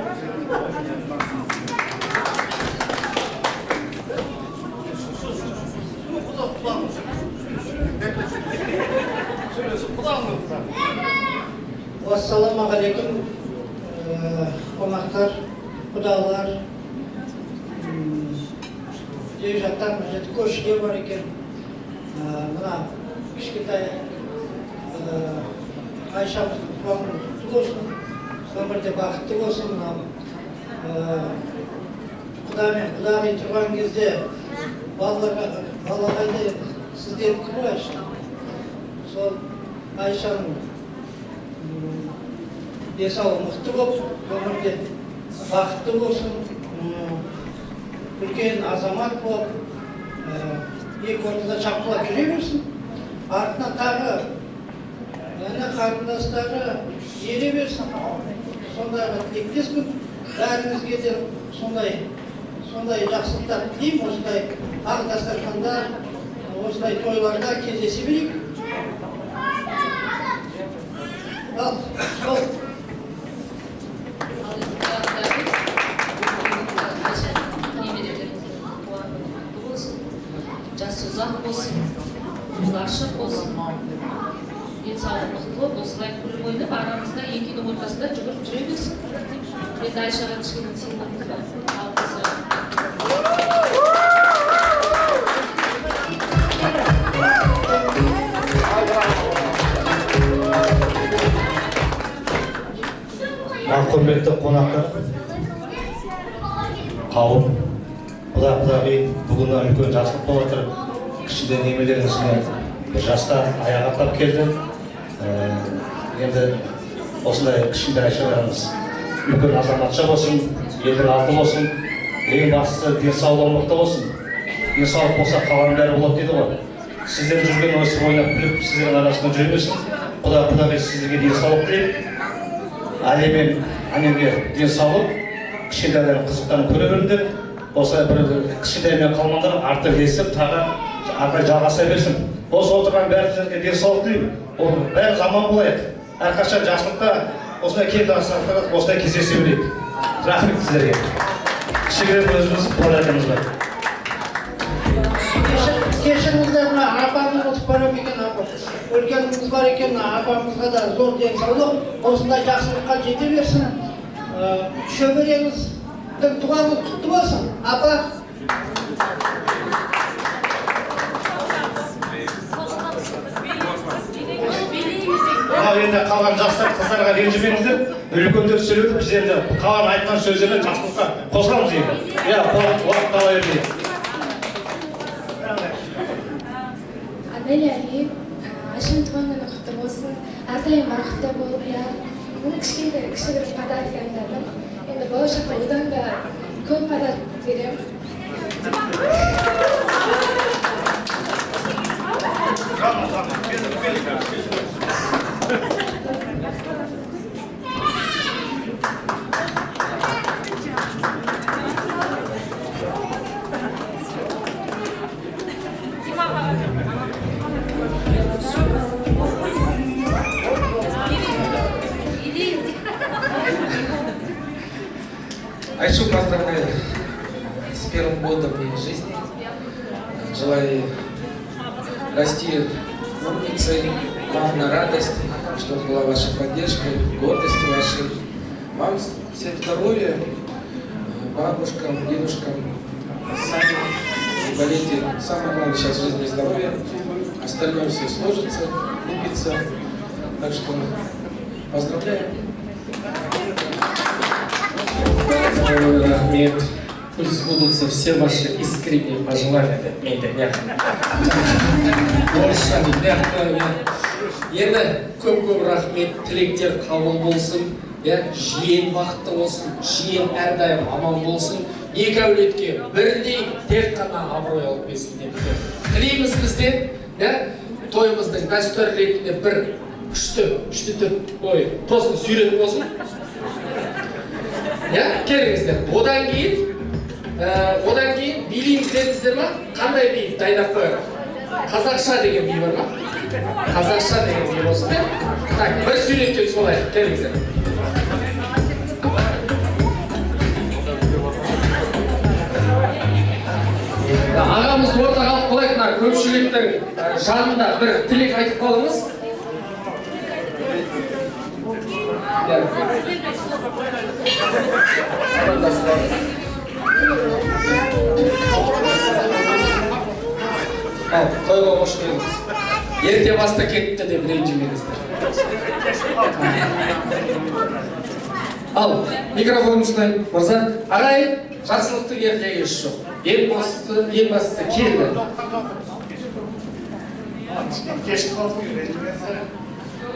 Ассалаумағалейкум, қонақтар, құдалар. Жек жақтан бір жеті көршілер бар екен. Мына кішкентай Айшамыздың туған күні құтты болсын, өмірде бақытты болсын. Құда мен құдағи тұрған кезде балағайды сіздерді ғой Айша. Сол Айшаның денсаулығы мықты болып, өмірде бақытты болсын, үлкен азамат болып, екі ортада шапқылап жүре берсін. Артынан тағы қарындастары ере берсін. Сондайға тілектеспін. бәріңізге де сондай жақсылықтар тілеймін. Осындай ақ дастарханда, осындай тойларда кездесе берейік. Ал, сол. Жасы ұзақ болсын, жолы ашық болсын, денсаулығы мықты болып, осылай күліп ойнап, арамызда екінің ортасында жүгіріп жүре берсін. Енді Айшаға кішкене сыйлығымыз бар. Алғысы. Құрметті қонақтар, қауым, құда-құдағи, бүгін үлкен жақсылық болып отыр. Кішкене немелеріңізбен бір жасқа аяқ аттап келді. Енді осындай кішкентай Айшаларымыз үлкен азаматша болсын, елдің аты болсын, ең бастысы денсаулығы мықты болсын. Денсаулық болса қаланың бәрі болады дейді ғой. Сіздер жүрген осы ойнап күліп, сіздердің арасында жүре берсін. Құда-құдағи сіздерге денсаулық тілеймін. Әлия мен әнемге денсаулық, кішкентайлар қызықтарын көре беріңдер. Осылай бір кішкентаймен қалмаңдар, артық есіп, тағы ары жалғаса берсін. Осы отырған бәріңізге денсаулық тілеймін. Ол бәрі заман болайық. Әрқашан жақсылықта осындай келді асырақтар, осындай кездесе берейік. Рахмет сіздерге. Кішігірім өзіміз қолайтамыз бар. Кешіріңіздер, мына апамыз ұтып барам екен, апам. Үлкеніміз бар екен, апамызға да зор денсаулық, осындай жақсылыққа жете берсін. Шөбереңіз туғаныңыз құтты болсын, апа. Ал енді қалған жастар қыздарға ренжімеңіздер, үлкендер сөйледі, біз енді қалған айтқан сөздерді жақсылыққа қосыламыз енді. Иә, уақыт ала бермейік. Анелия Алиев, Айшаның туған күні құтты болсын, әрдайым бақытты болып, мен кішігірім подарок дайындадым. Енді болашақта одан да көп подарок беремін. Айшу, поздравляю с первым годом в жизни. Желаю расти умницей, вам на радость, чтобы была ваша поддержка, гордость вашей. Вам всем здоровья, бабушкам, дедушкам, сами болейте. Самое главное сейчас в жизни здоровье. Остальное все сложится, купится. Так что поздравляю. Рахмет. Пусть сбудутся все ваши искренние пожелания. Енді көп рахмет, тілектер қабыл болсын, жиен бақытты болсын, жиен әрдайым аман болсын, екі әулетке бірдей тек қана абырой алып келсін деп тілейміз бізден. Тойымыздың дәстүр ретінде бір күшті түп тосын сүйрет болсын. Келіңіздер. Одан кейін билейміз дедіңіздер ма? Қандай би дайындап қояйық? Қазақша деген би бар ма? Қазақша деген би болсын бе? Так, бір суретке солайық. Келіңіздер. Ағамызды ортаға алып қойайық, мына көпшіліктің жанында бір тілек айтып қалыңыз. Тойға қош келдіңіз. Ерте баста кетті деп ренжімеңіздер. Ал, микрофон ұстайын, мырза. Ағайын, жақсылықтың ертегі еш жоқ. Ең бастысы келді. Кешіп қалдық, ренжімеңіздер.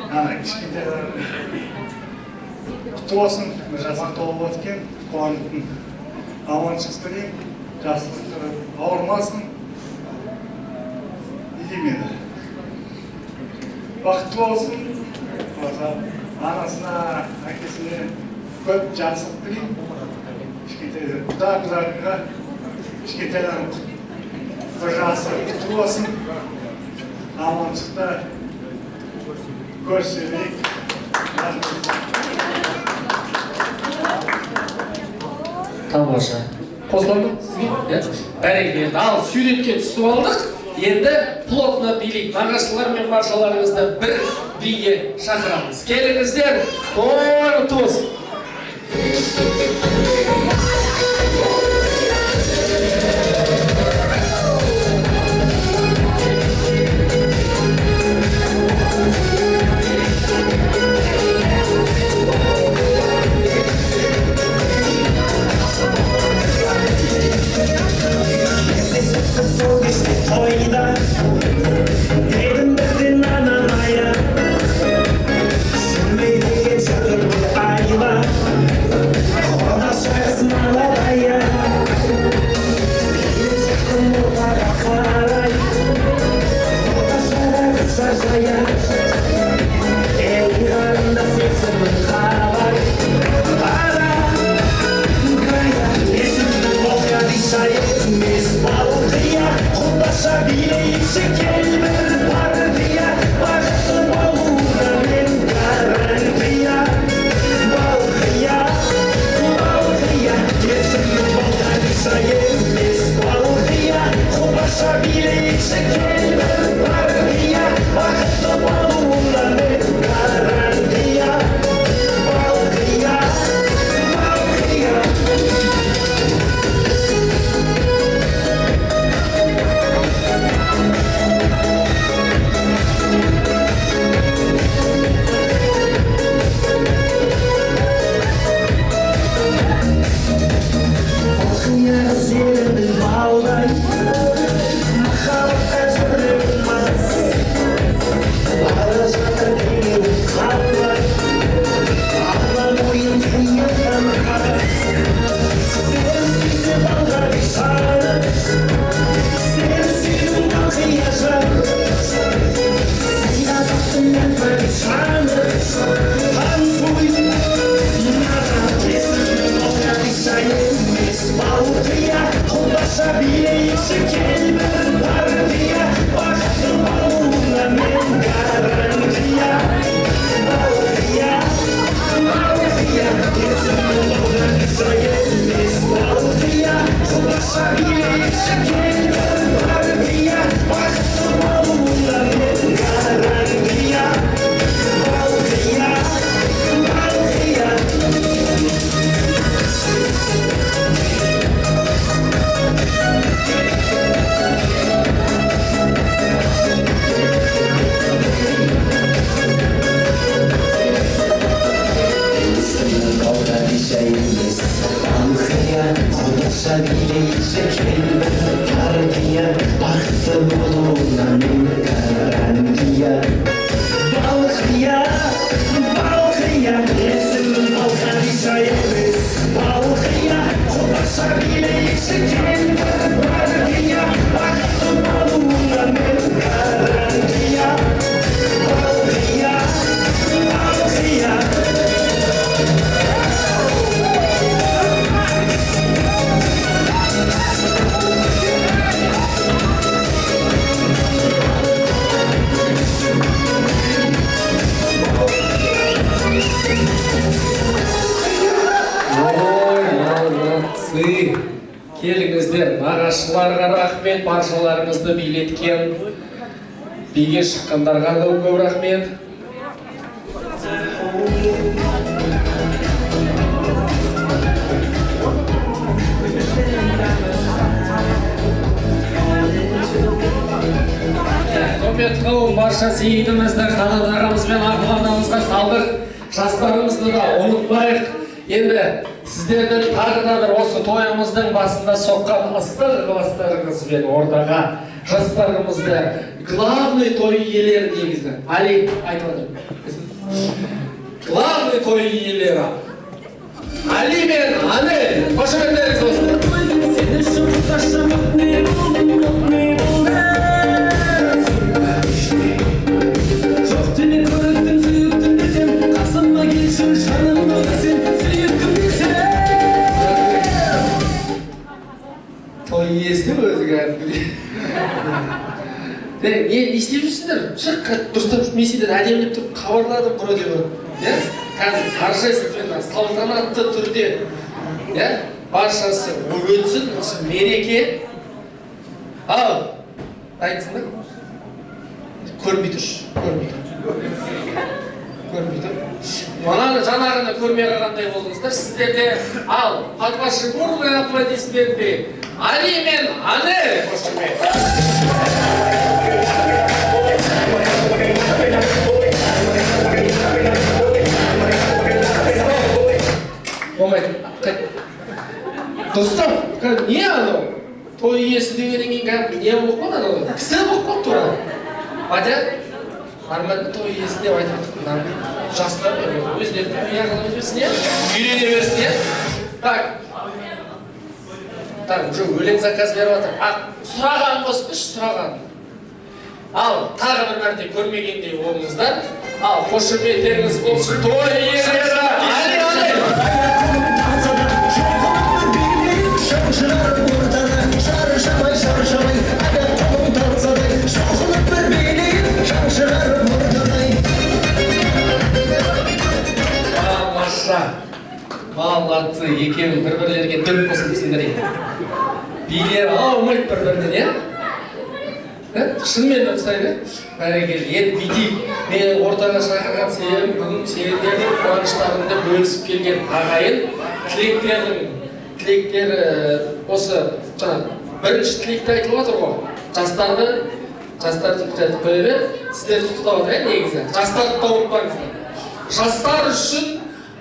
Кішкентайлар құтты болсын, жасақ толып өткен, қуанып аманшылық тілеймін, жақсылық ауырмасын. Не деймін енді? Бақытты болсын, анасына, әкесіне көп жақсылық тілеймін. кішкентайлар құда-құдағыға кішкентайлардың бір жасы құтты болсын, аманшылықта көрсетейік. Тамаша. Қосылды сізге? Бәрекелді. Ал суретке түсіп алдық. Енді плотно билейік. Нағашылар мен баршаларыңызды бір биге шақырамыз. Келіңіздер, той туыс. Toyda dedim dedin anamaya Sürmeydiğin çakır bu ayla Orada şarkısın aladaya Bir çıktım ortada karay Orada şarkı şarjaya El yanında sesimin karay Para Kaya Yesin olya dişayet Mis balıkıya Sabile şekerler var diye baktım avuna ben garantiya Balkıya, balkıya Yesin balkıya sayemiz balkıya Sabile şekerler var diye baktım avuna ben garantiya Balkıya, balkıya Sabile şekerler var diye baktım avuna ben garantiya Balkıya, balkıya Yesin balkıya sayemiz balkıya Sabile şekerler var diye baktım avuna ben garantiya Balkıya, balkıya Sabile şekerler var diye baktım avuna ben garantiya Balkıya, balkıya Yesin balkıya sayemiz balkıya Sabile şekerler var diye baktım avuna ben garantiya Balkıya, balkıya Келіңіздер, нағашыларға рахмет, баршаларыңызды билеткен биге шыққандарға да көп рахмет. Құрмет қауым, барша сейітімізді қадағаларымызбен ақыландамызға салдық, жастарымызды да ұмытпайық. Енді сіздердің тағы да бір осы тойымыздың басында соққан ыстық ықыластарыңызбен ортаға жастарымызды главный той иелері негізі. Али, айтып отыр. Главный той иелері. Али мен Аны, қошеметтеріңіз болсын. не істеп жүрсіңдер? Шық, дұрыстап месседен әдемілеп тұрып хабарладым вроде бы. Иә? Кәдімгі торжественно, салтанатты түрде, иә? Баршасы өтсін, осы мереке. Ал, айтсың ба? Көрмей тұршы, көрмей тұр. Мананы жанағына көрмей қалғандай болдыңыздар. Сіздерде ал, подваши бурные аплодисменты. Али мен Ане, қошемет. Болмайды. Дұрыстап, не анау? Той иесі дегеннен кейін не болып қалды анау? Кісі болып қалды тура. Батя, нормальный той иесі деп айтып отырмын. Жастар өздері үй ағылып өтмесін, е? Үйрене берсін, е? Так, уже өлең заказ беріп жатыр. Сұраған қосқыш, сұраған. Ал, тағы бір мәрте көрмегендей болыңыздар. Ал, қошеметтеріңіз болсын. Той иелері, али. Молодцы, екеуі бір-бірлерге дөп қосып түсіндір екен. Билер алмайды бір-бірінен, е? Шынымен ұқсайды? Бәрекелді, енді бүйтейік. Мен ортаға шақырған себебім бүгін сендердің қуаныштарыңды бөлісіп келген ағайын тілектері осы бірінші тілекті айтылып отыр ғой. Жастарды құттықтап қоя бер, сіздерді құттықтап отыр, негізі. Жастарды да ұмытпаңыздар. Жастар үшін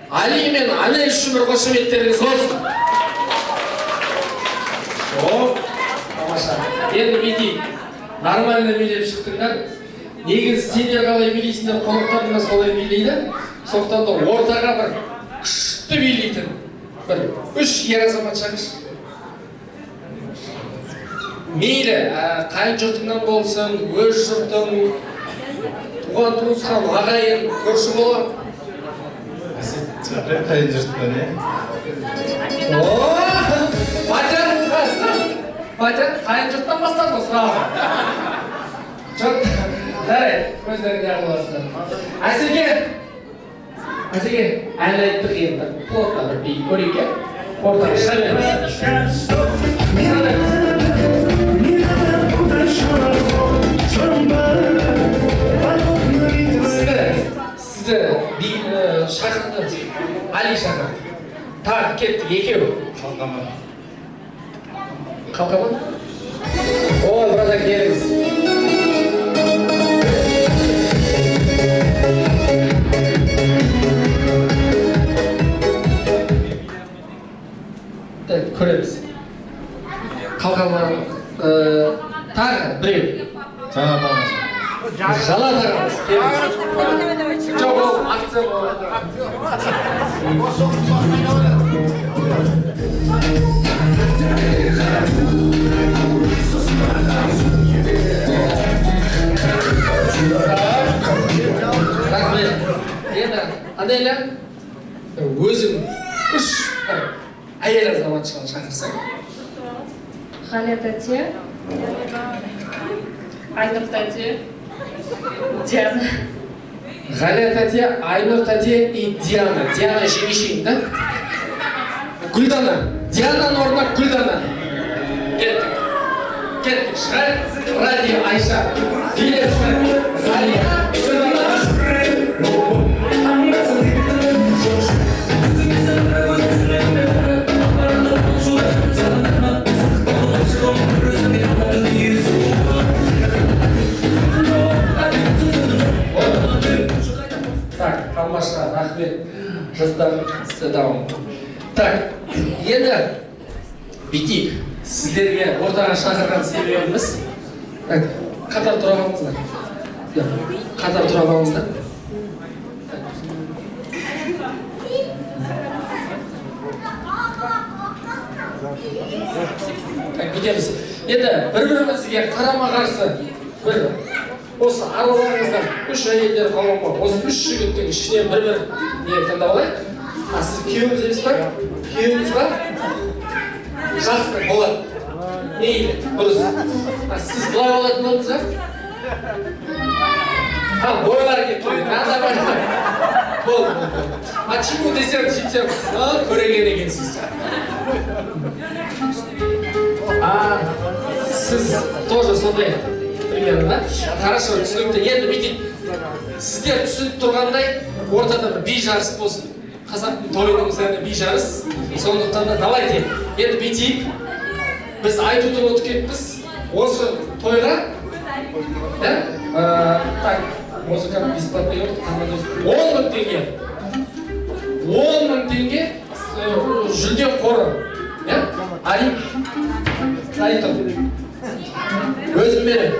Али мен Ане үшін бір қошеметтеріңіз болсын. Тамаша. Енді бүйтейік. Нормально билеп шықтыңдар. Негізі сендер қалай билейсіңдер, қонақтардың да солай билейді. Сондықтан да ортаға бір күшті билейтін бір 3 ер азамат шақыршы. Мейлі, қайын жұртыңнан болсын, өз жұртың, туған туысқан ағайын, көрші болады. Қайын жұртынан, е? Батя, қайын жұрттан бастады сұрағы. Жұрт, жарайды, көздеріңде ағыласыңдар. Әсеке, ән айттық енді. Плотта бір бейік көрейік, е? Ортаға Сізді шақырды, Али шақырды. Тағы кетті, екеу. Қалқаман? Ол, брата, келіңіз. Көреміз. Қалқаман, тағы біреу. Жаңа тамаша. Жала тағамыз, келіңіз. Жоқ, ол акция болады. Рахмет. Енді, Аделя, өзің 3 әйел азаматшыны шақырсаң. Ғалия тәте, Айнұр тәте, Диана. Ғалия тәте, Айнұр тәте и Диана. Диана жеңешейін, да? Гүлдана. Диананың орнына Гүлдана. Кеттік. Шығар. Радио Айша. Билет шығар. Ғалия. Так, тамаша, рахмет. Жастар, седаун. Так, енді бүйтейік. Сіздерге ортаға шақырған себебіміз. Қатар тұра қалыңыздар. Қатар тұра қалыңыздар. Бүйтеміз. Енді бір-бірімізге қарама-қарсы бір осы араларыңыздан 3 әйелдер қалған ба? Осы 3 жігіттің ішінен бір-бір не таңдап алайық. Сіз күйеуіңіз емес па? Күйеуіңіз ба? Жақсы, болады. Мейлі, дұрыс. Сіз былай болатын болдыңыз ба? Там бойлар кетіп қойды. Бол. А чему десем, сөйтсем, көреген екенсіз. Сіз тоже сондай примерно, да? Хорошо, түсінікті. Енді бүйтейік. Сіздер түсініп тұрғандай, ортада бір би жарыс болсын. Қазақтың тойының би жарыс. Сондықтан да давайте, енді бүйтейік. Біз айтуды ұмытып кетіппіз. Осы тойға, так, музыка бесплатный yok, 10.000 теңге. 10.000 теңге жүлде қоры. Али, өзім берем.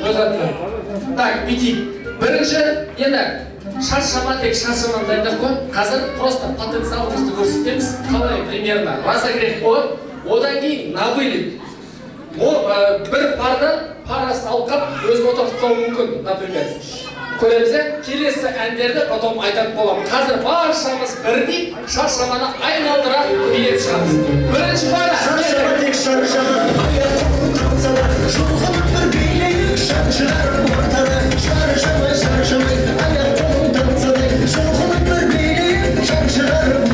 Өз атымнан. Так, бүйтейік. Бірінші, енді шаршама тек шаршаманы дайындап қой. Қазір просто потенциалымызды көрсетеміз. Қалай примерно разогрев болады. Одан кейін на вылет. Бір пардан парасын алқап өзім отырып тұсауы мүмкін, например. Көреміз, келесі әндерді потом айтатын боламын. Қазір баршамыз бірдей шаршаманы айналдыра билеп шығамыз. Бірінші пара. Шаршама тек шаршама, аяқ-қолың қалсада, жұлқынып бір билейік шаншылар ортада. Шаршама, аяқ-қолың қалсада, жұлқынып бір билейік шаншылар ортада.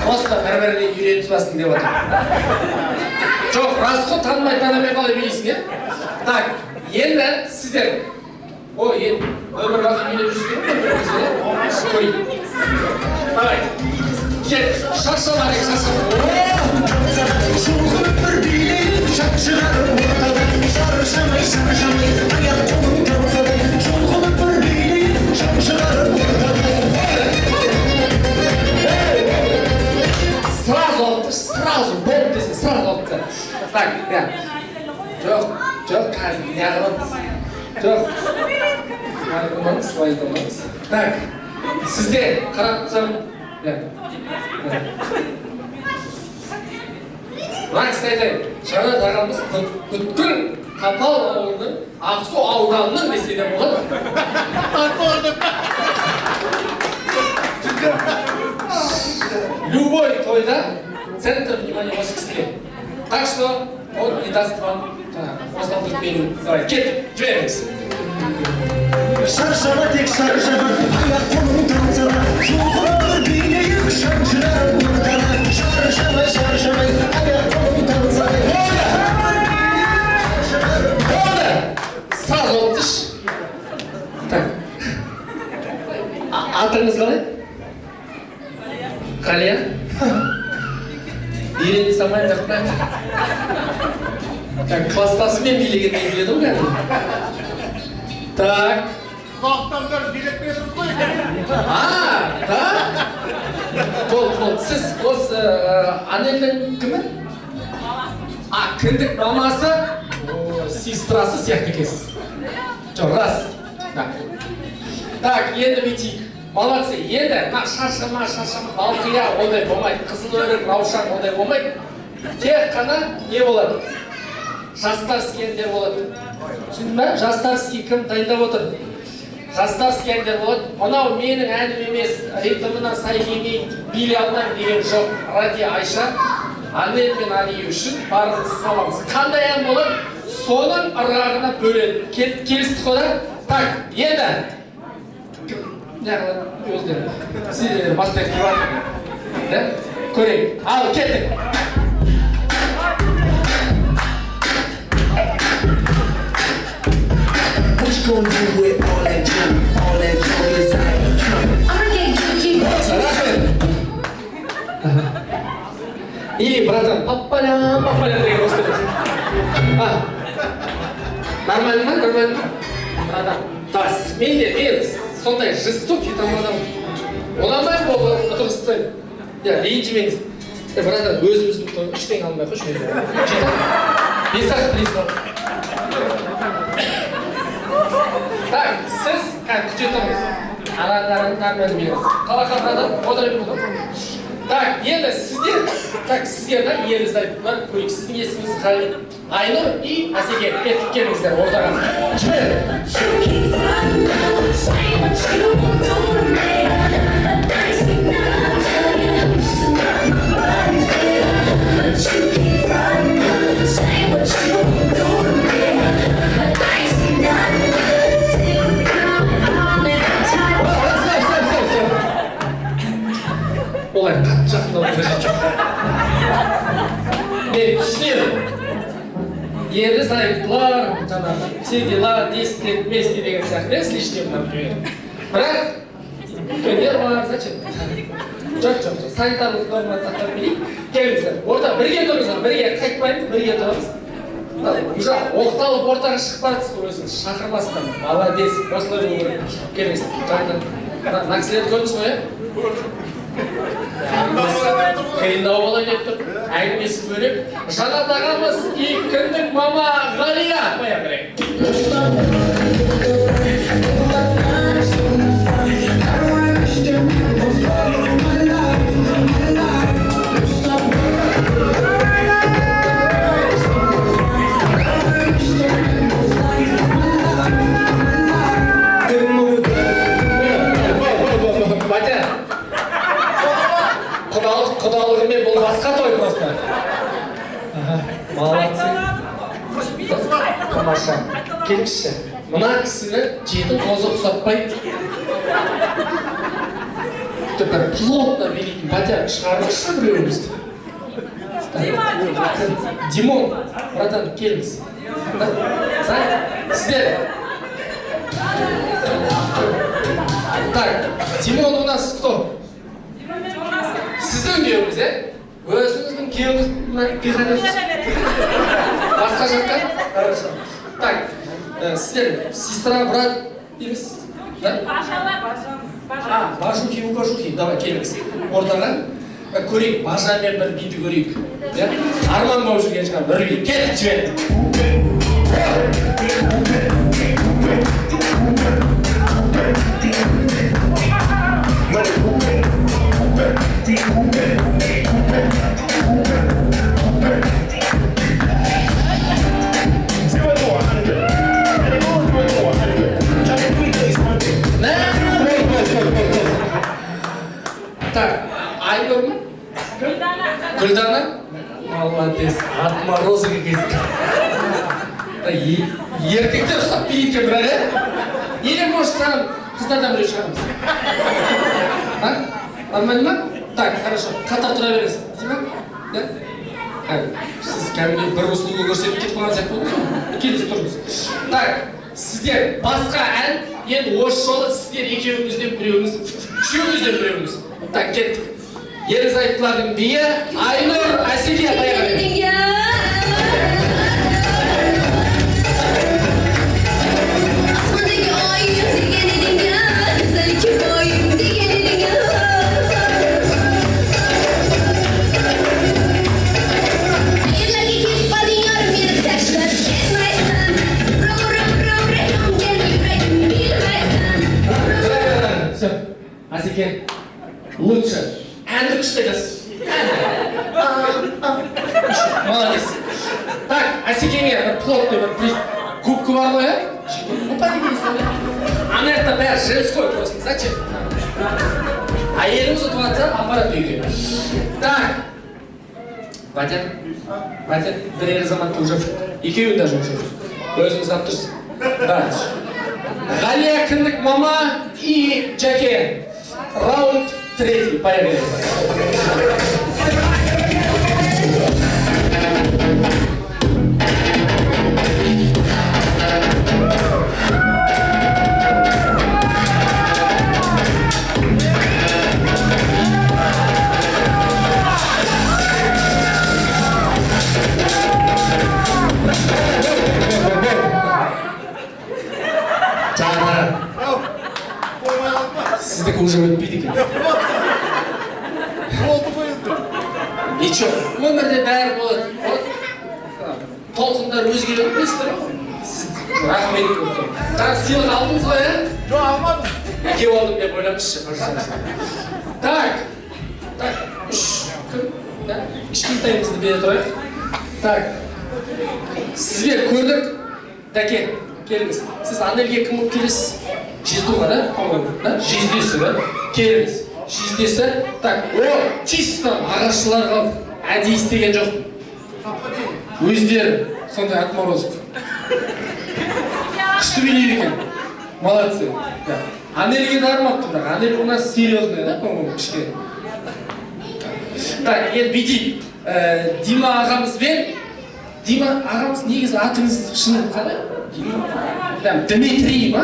Просто бір-біріне үйреніп басын деп отыр. Жоқ, рас қой, танымай қалай билейсің, Так, енді сіздер. Енді өмір бақи билеп жүрсіздер. Көрейік. Давай. Кет, шаршама, Жұлқынып бір билейік шаншылар ортада. Шаршамай, аяқ-қолың қалсада, жұлқынып бір билейік шаншылар ортада. Сразу, бом десін, сразу алыпты. Так, жоқ, қазір, не ағырамыз. Жоқ. Айтылмаңыз. Так, сізде қарап тұрсам. Маңызды айтайын, жаңа тағамыз бүткіл Қапал ауылының, Ақсу ауданының десе де болады. Любой тойда центр внимания осы кісіге. Так что он не даст вам основных меню. Давай, кеттік, жібереміз. Шаршама тек шаршама, аяқ-қолың қалсада, жұлқынып бір билейік шаншылар ортада. Шаршама, аяқ-қолың қалсада. Сразу отыш. Так. Атыңыз қалай? Қалия? Үйрені салмай жақпай. Так, кластасымен билегеннен біледі ғой кәдімгі. Так. Құлақтандар билеп беріп қой. Так. Бол, сіз осы Анельдің кімі? Кіндік мамасы, сестрасы сияқты екенсіз. Жоқ, рас. Так, енді бүйтейік. Молодцы, енді шаршама, балқия ондай болмайды. Қызыл өрік, раушан ондай болмайды. Тек қана не болады? Жастарский әндер болады. Түсіндің бе? Жастарский кім дайындап отыр? Жастарский әндер болады. Мынау менің әнім емес, ритмына сай келмей билей алмаймын деген жоқ. Ради Айша, Анель мен Али үшін барлығымыз саламыз. Қандай ән болады? Соның ырғағына бөледі. Келістік қой да? Так, енді өздері сіздер бастайық бар. Көрейік. Ал, кеттік. What you gonna do with all that junk inside your trunk? I'ma get you. Или, братан, папаля деген осы береді. Нормально ма? Братан, мен сондай жестокий там адам. Оламай болды, отырғызды. Ренжімеңіз. Братан, өзіміздің той іштен алмай қойшы. Бесақ, Так, сіз күте тұрыңыз. Нормально беріңіз. Қалақан братан, отырып бұлды. Так, енді сіздер да еліңізді айтып көрейік. Сіздің есіміңіз Қали, Айнұр и Асеке. Келіңіздер ортаға. Жібер! ерлі зайыптылар, жаңағы все дела, 10 лет вместе деген сияқты, с лишним, например. Бірақ, үлкендер бар, зачем? Жоқ, санитарлық норманы сақтап келейік. Келіңіздер, бірге тұрыңыздар, бірге қайтпаймыз, бірге тұрамыз. Уже оқталып ортаға шықпадыңыз ғой өзіңіз, шақырмастан. Молодец, осылай болу керек. Келіңіз, мына кісілерді көрдіңіз ғой, қиындау бола деп тұр, әңгімесі бөлек. Жанат ағамыз екіндік мама Ғалия қоя берейік. Құдалығымен бұл басқа той просто. Молодцы. Тамаша. Келіңізші. Мына кісіні жетім қозы ұқсатпай. Бір плотно билейтін батя шығармақшы біреуімізді. Димон, братан, келіңіз. Сіздер. Так, Димон у нас кто? Сіздің күйеуіңіз, өзіңіздің күйеуіңіз басқа жаққа? Хорошо. Так, сіздер сестра, брат дейміз? Бажухи, укажухи. Давай, келіңіз. Ортаға көрейік, бажамен бір биді көрейік. Арман болып жүрген шығар, бір бейді. Кеттік жібер. Так, Айгүл? Гүлдана? Молодец, отморозок екен. Еркектер ұстап билейді екен бірақ, или может саған қыздардан біреу шығармыз? Нормально ма? Так, хорошо, қатар тұра бересіз. Дей ма? Сіз кәмілі бір ұсылығы көрсетіп кетіп қалған сияқты болдыңыз ғой? Келіңіз тұрыңыз. Так, сіздер басқа ән, енді осы жолы сіздер екеуіңізден біреуіңіз, үшеуіңізден біреуіңіз. Так, кеттік. Ерлі зайыптылардың биі Айнұр Әсеке апайға. Асеке, лучше. Әнді күшті айтасыз. Молодец. Так, Асекеме бір плотный бір губка бар ғой, ну подивись. Ана жақта бәрі женской просто, зачем? Әйеліңіз ұтып жатса, апарат үйге. Так. Батя, бірер заматта уже екеуін даже уже. Өзіңіз қап тұрсыз. Да. Ғалия кіндік мама и Жаке. Раунд 3. Поехали. Сіздікі уже өтпейді екен. Ничего, өмірде бәрі болады. Толқындар өзгереді білесіздер ғой. Сіз рахмет етіп. Жаңа сыйлық алдыңыз ғой, ә? Жоқ, алмадым. Екеу алдым деп ойламызшы, пожалуйста. Так, үш кім? Кішкентайымызды бере тұрайық. Так, сізбен көрдік. Дәке, келіңіз. Сіз Анельге кім болып келесіз? Жиздуға, да? Жиздесі, да? Келіңіз. Жиздесі. Так, о, чисто ағашылар қалып, әдейі істеген жоқ. Өздері, сондай отморозок. Күшті билейді екен. Молодцы. Анельге дармапты, бірақ Анель у нас серьезный, да, по-моему, кішкене. Так, енді бүйтейік. Дима ағамызбен Дима ағамыз негізі атыңыз шыны қалай? Прям Дмитрий ма?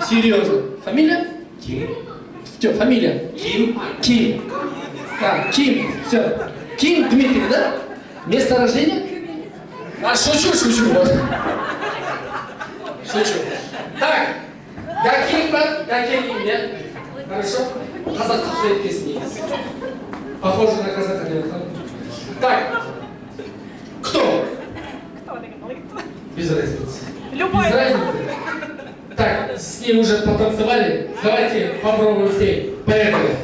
Серьезно. Фамилия? Ким. Все, фамилия? Ким. Ким. Да, Ким. Все. Ким Дмитрий, да? Место рождения? А, шучу. Шучу. Так. Гаким ба? Гаким, нет? Хорошо? Казак сөйлеткесін негізі. Похоже на казака деп отқан. Так. Кто? Без разницы. Любой. Без разницы. Так, с ней уже потанцевали. Давайте попробуем с ней. Поехали.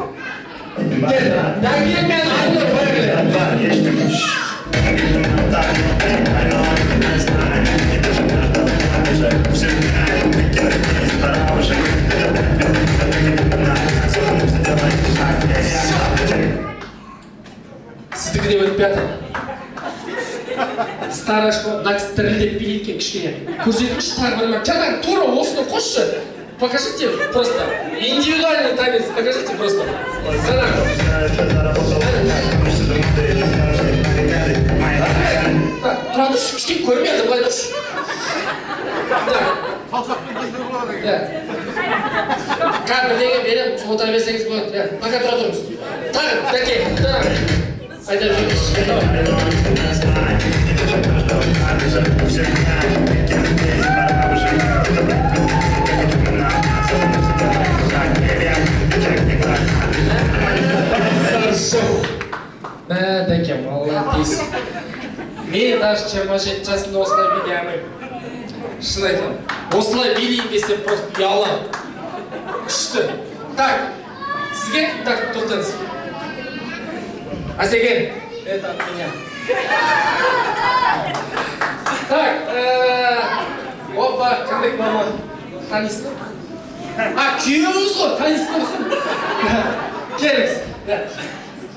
Да, Герман, поехали. Сіздікі де өтіп жатыр. Старая школа, мына кісі тірілдеп билеткен кішкене. Көрсеткіш тағы бір мәрте. Жаңағы тура осыны қосшы. Покажите просто. Индивидуальный танец покажите просто. Так, тұра тұршы, кішкене көрмеді, былай тұршы. Как бірдеңе берем, отыра берсеңіз болады. Пока тұра тұрыңыз. Тағы, дәке, айта Дәке, молодец. Мен даже 27 жасымда осылай билей алмаймын. Шын айтамын. Осылай билейін десем просто ұяламын. Күшті. Так, сізге, так, тоқтаңыз. Асекен, это от меня. Так, опа, қандай мама? Танисың? А, күйеуіңіз ғой, танисың ғой. Келіңіз.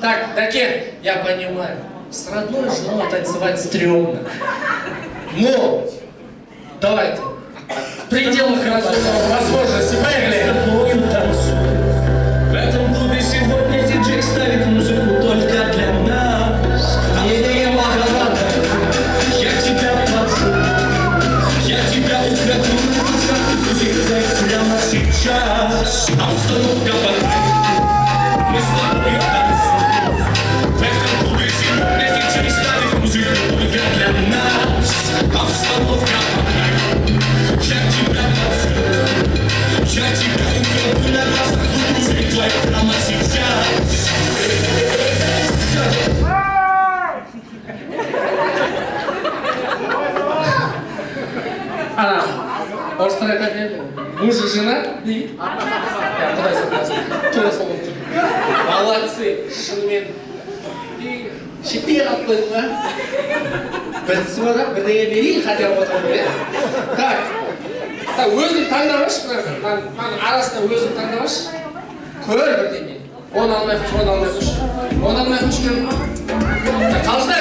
Так, Дәке, я понимаю, с родной женой танцевать стрёмно. Но, давайте, в пределах разумного возможности, поехали! В этом клубе сегодня диджей ставит музыку только для нас. Не маловато, я тебя поцелую, я тебя украду, прямо сейчас. Обстановка покрыта, мы с тобой танцуем. В этом клубе сегодня диджей ставит музыку только для нас. Обстановка покрыта, я тебя поцелую, я тебя украду на глазах. Прямо сейчас. Орыстар айтады, муж и жена дейді. Құдай сақтасын. Тура сол болып тұр. Молодцы, шынымен. Жетпей қалып қойдың ба? Бірісі бар, бірдеңе берейін, хотя бы отырып. Так, өзің таңдамашы, мына арасында өзің таңдамашы. Көр бірдеңе. Оны алмай қойшы. Қалжыдай.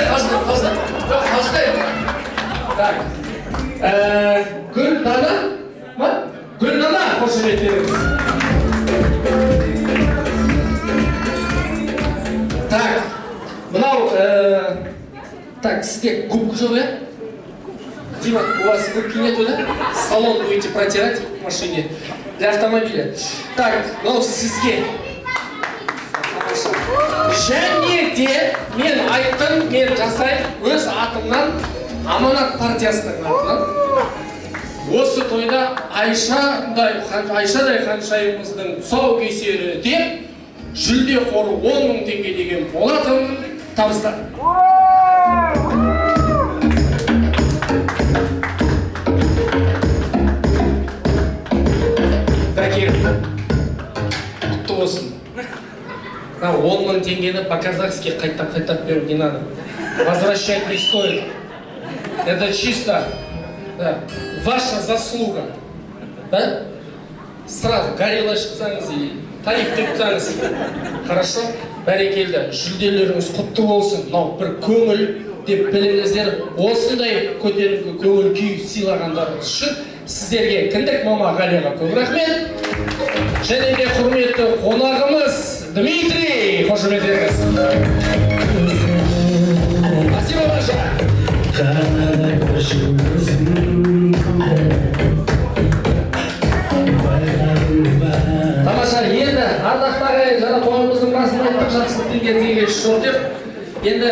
Так. Гүлдана ма? Гүлдана, қошемет беріңіз. Так, мынау, так, сізге губка жоқ, я? Дима, у вас губки нету, да? Салон будете протирать в машине для автомобиля. Так, мынау сізге. Және де мен айттым, мен жасаймын өз атымнан, Аманат партиясының атынан. Осы тойда Айшадай ханшайымыздың тұсаукесері деп жүлде қоры 10.000 теңге деген болатын. Табыстар. Дәке, құтты болсын. 10.000 теңгені по-казахски қайтап беру не надо. Возвращать не стоит. Это чисто ваша заслуга. Да? Сразу горело шықсаңыз и тариф тұтсаңыз. Хорошо? Бәрекелді. Жүлделеріңіз құтты болсын. Мынау бір көңіл деп біліңіздер. Осындай көтеріңкі көңіл күй сыйлағандарыңыз үшін сіздерге кіндік мама Ғалияға көп рахмет. Және де құрметті қонағымыз Дмитрий, қошемет етіңіз. Спасибо большое. Тамаша, енді ардақты ағайын жаңа тойымыздың басында айттық жақсылық тілген тегеш жоқ деп. Енді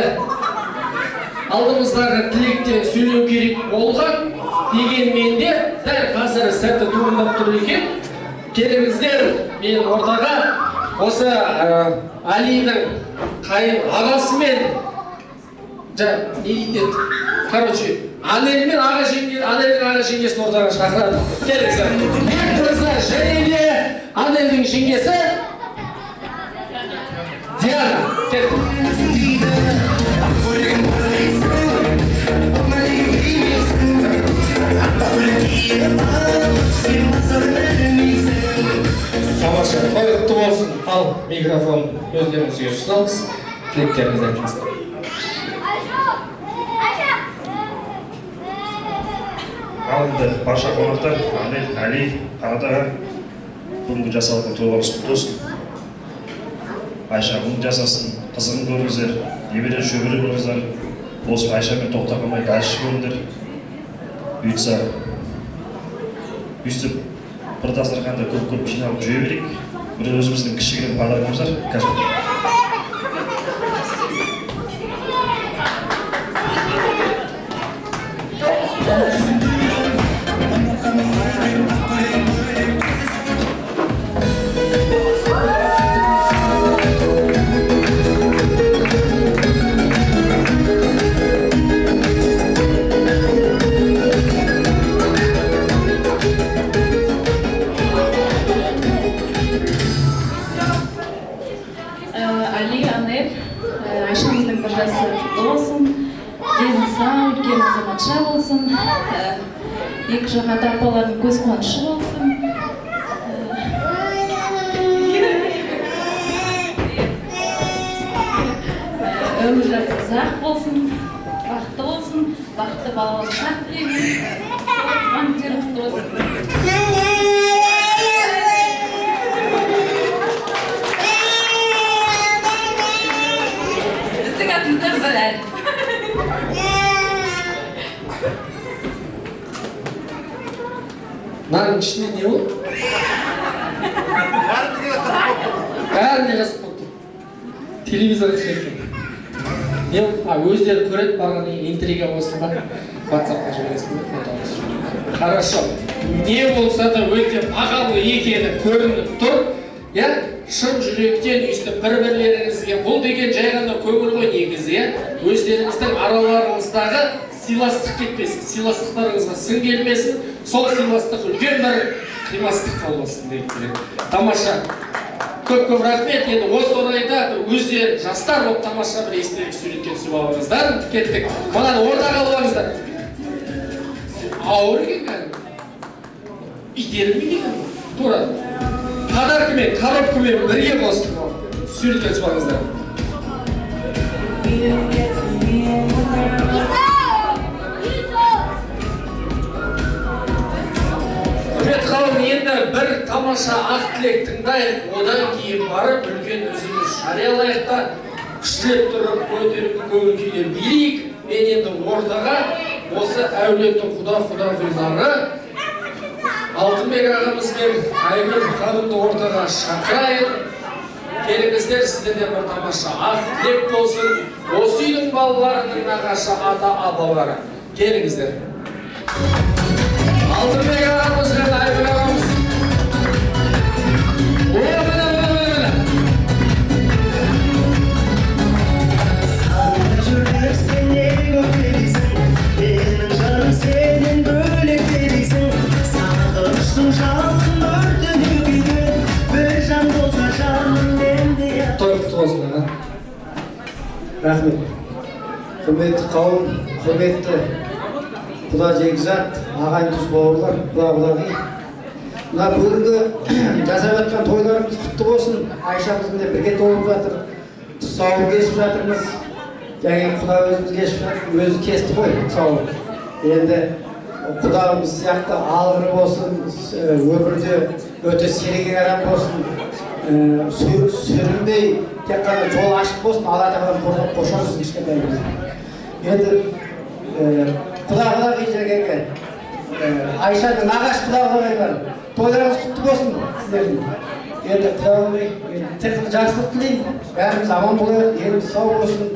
алдымыздағы тілекте сөйлеу керек болған дегенмен де дәл қазір сәтті туындап тұр екен. Келіңіздер мен ортаға осы Алидің қайын ағасымен не дейді? Короче, Анель аға жеңгесін ортаға шақырады. Келіңіздер. Бек мырза және де Анельдің жеңгесі Диана. Келіңіздер. Тамаша, той құтты болсын. Ал микрофон өздеріңізге ұсыныңыз. Тілектеріңізді айтыңыздар. Алды барша қонақтар, Анель, Али, Қанат аға, бүгінгі жасалған тойларыңыз құтты болсын. Айша бұның жасасын, қызығын көріңіздер, немере шөбере көріңіздер. Осы Айшамен тоқтағанбай дайшы көріңдер. Өйстіп, бір дастарханда көп жиналып жүре берейік. Бір өзіміздің кішігірім подаркамыз бар. Али, Анель, Айшамыздың бір жасы құтты болсын, дені сау, үлкен азаматша болсын, екі жақ ата-апалардың көз қуанышы болсын. Өмір жасы ұзақ болсын, бақытты болсын, бақытты балалық шақ тілеймін. Туған күндері құтты болсын. Нанның ішінде не болды? Бәріне жазып болды. Телевизорға түсірген. Не болды? Өздері көреді, бағана интрига болсын ба? WhatsApp-қа жібересің бе? Хорошо. Не болса да өте бағалы екені көрініп тұр. Шын жүректен өйстіп бір-бірлеріңізге бұл деген жай ғана көңіл ғой негізі. Өздеріңіздің араларыңыздағы сыйластық кетпесін, сыйластықтарыңызға сын келмесін, сол сыйластық үлкен бір қимастыққа болсын деп келеді. Тамаша. Көп-көп рахмет. Енді осы орайда өздері жастар болып тамаша бір естелік суретке түсіп алыңыздар. Кеттік. Мынаны ортаға алыңыздар. Ауыр екен кәдімгі. Итерілмейді екен. Тура. Подаркамен, коробкамен бірге қостық. Суретке түсіп алыңыздар. Енді бір тамаша ақ тілек тыңдайық, одан кейін барып үлкен үзіліс жариялайық та күштеп тұрып көтеріп көңіл күйде билейік. Мен енді ортаға осы әулеттің құда-құдағилары Алтынбек ағамыз бен Айгүл ханымды ортаға шақырайын. Келіңіздер, сіздерден бір тамаша ақ тілек болсын. Осы үйдің балаларының нағашы ата-апалары. Келіңіздер. Алтынбек ағамыз бен Айгүл ағамыз. Сағында жүрек сенен көктелейсің, менің жаным сенен бөлек делейсің. Сағыныштың жалын өртіне күйген, бір жан болса жаным менде. Той құтты болсын аға. Рахмет. Құрметті қауым, құрметті құда жекжат, ағайын туыс бауырлар, құда-құдағи. Мына бүгінгі жасап жатқан тойларымыз құтты болсын. Айшамыздың да бірге толып жатыр. Тұсауын кесіп жатырмыз. Және құда өзіміз кесіп жатыр, өзі кесті ғой тұсауын. Енді құдағымыз сияқты алғыры болсын, өмірде өте сереген адам болсын, сүрінбей, тек қана жол ашық болсын, Алла тағалам қорғап қошамыз кішкентай кезде. Енді құда кийжегенге Айшаның ағаш құдағылары бар. Тойларыңыз құтты болсын сіздердің. Енді құдағылар тек жақсылық тілеймін. Бәріміз аман болайық, еліміз сау болсын.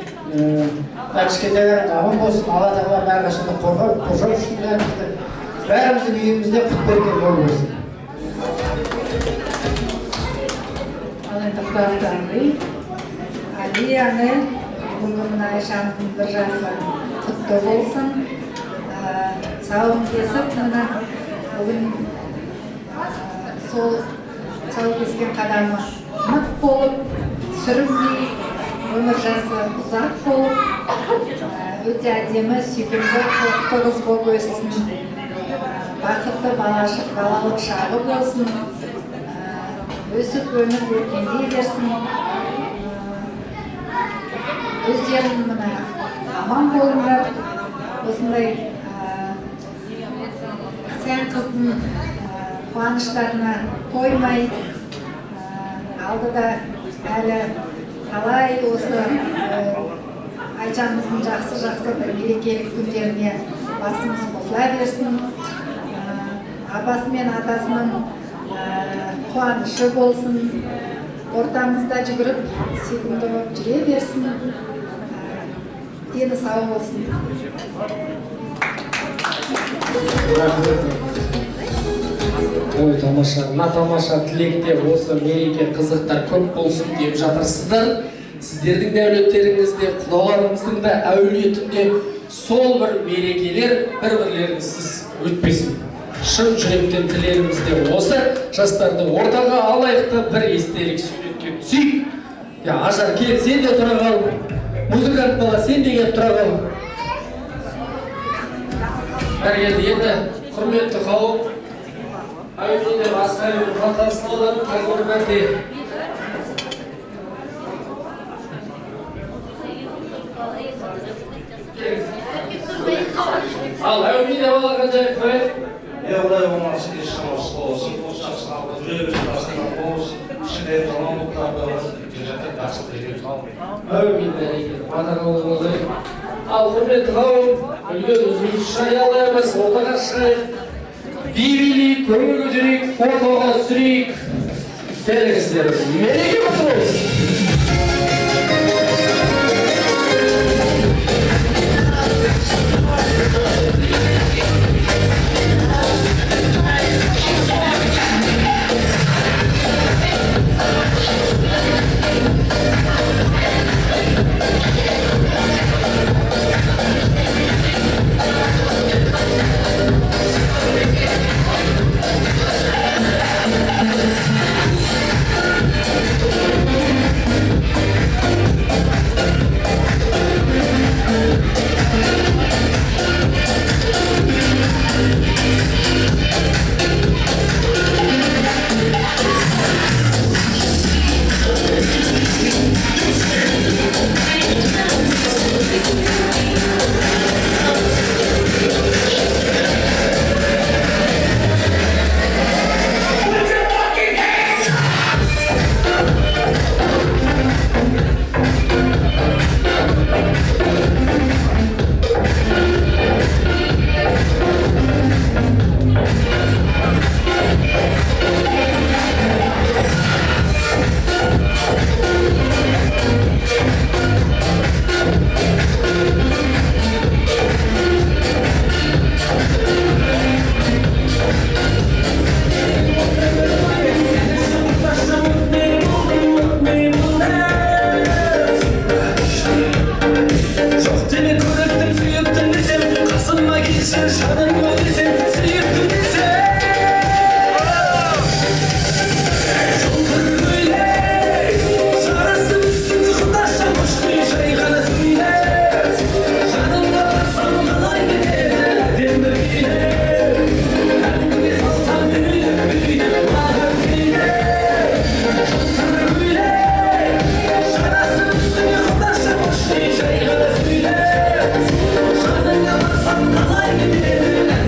Кішкентайларымыз аман болсын. Алла тағала әрқашанда қорғап жүрсін бәрімізді. Бәріміздің үйімізде құт береке мол болсын. Ал енді құдағыларым, Алияны бүгін Айшамыздың бір жасы құтты болсын. Сауын кесіп, мына бүгін сол сау кескен қадамы нық болып, сүрінбей, өмір жасы ұзақ болып, өте әдемі, сүйкімді, қылықты қыз болып өссін, бақытты балалық шағы болсын, өсіп өмір өркендей берсін, өздерін мына аман болыңдар, осындай сән қыздың қуаныштарына тоймай, алдыда әлі талай осы Айжанымыздың жақсы бір мерекелік күндеріне басымыз қосыла берсін. Апасы мен атасының қуанышы болсын, ортамызда жүгіріп, сүйкімді болып жүре берсін. Дені сау болсын. Ой, тамаша, мына тамаша тілекте осы мереке қызықтар көп болсын деп жатырсыздар. Сіздердің дәулеттеріңізде, құдаларыңыздың да әулетінде сол бір мерекелер бір-бірлеріңізсіз өтпесін. Шын жүректен тілеріміз де осы. Жастарды ортаға алайықты бір естелік суретке түсейік. Ажар, кел, сен де тұра қал. Музыкант бала, сен де келіп тұра қал. Бәргелді, енді құрметті қауым, әуелде басқа әуелі қатасын одан қағыр бәрде. Ал әуелде балаға жайып қойып. Құдай болмасын, ешқамасы болсын, осы жақсылығы жүрегіміз басынан болсын, ішінде жалаңлықтарды жүректе жақсы деген қалмайды. Әумин бәрекелді, батырғалы болғай. Ал құрметті қауым, үлкен үзіліс жариялаймыз, ортаға шығайық. Би билейік, көңіл көтерейік, фотоға түсірейік. Келіңіздер, мереке құтты болсын.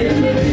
Thank you.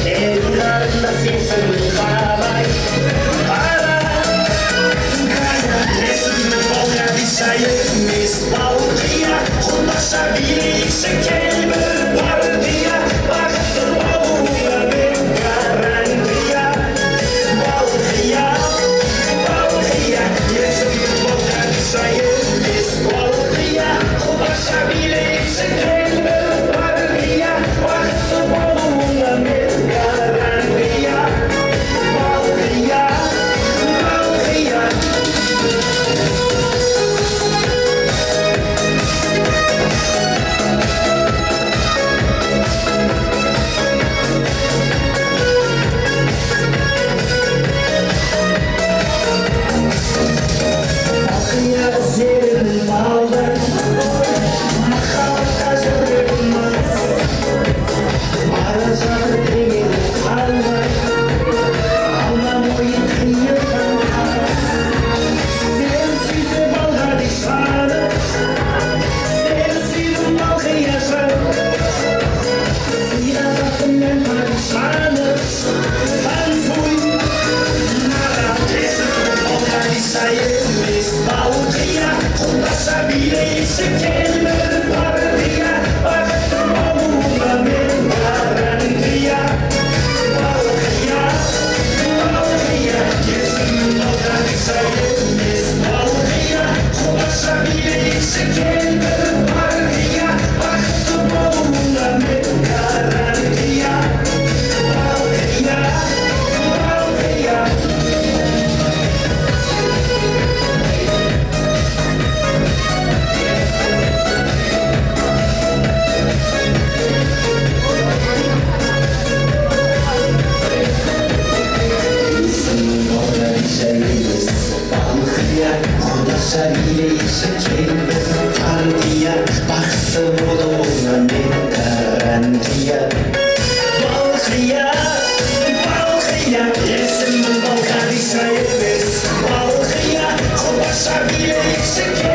Kenarında sesimi bağlay Ara Resmi bolga bir sayımız Balgıya Kundasa bir şeker bir partiya Baktım oğula bir garantiya Balgıya Balgıya Resmi bolga bir sayımız Balgıya Kundasa bir şeker bir partiya Baktım oğula bir garantiya Balgıya Balgıya Akıya zerim bağlar Mahalka zırhımız Arasar demir kalmar Almam o yıkıyıkan Sensiz balgar işarı Sensiz balgı yaşar Siyahatım ben padişanı Ben soy Nara kesin balgar işayımız Balgıya Kundasa bile şekerler partiya Baktım oğula bir garantiya Balgıya Balgıya Kesin balgar işayımız Balgıya Kundasa bile şekerler partiya Baktım oğula bir garantiya Balgıya Balgıya Balgıya Kundasa bile şekerler partiya Baktım oğula bir garantiya Balgıya Balgıya Yesin balgar işayımız Balgıya Kundasa bile şekerler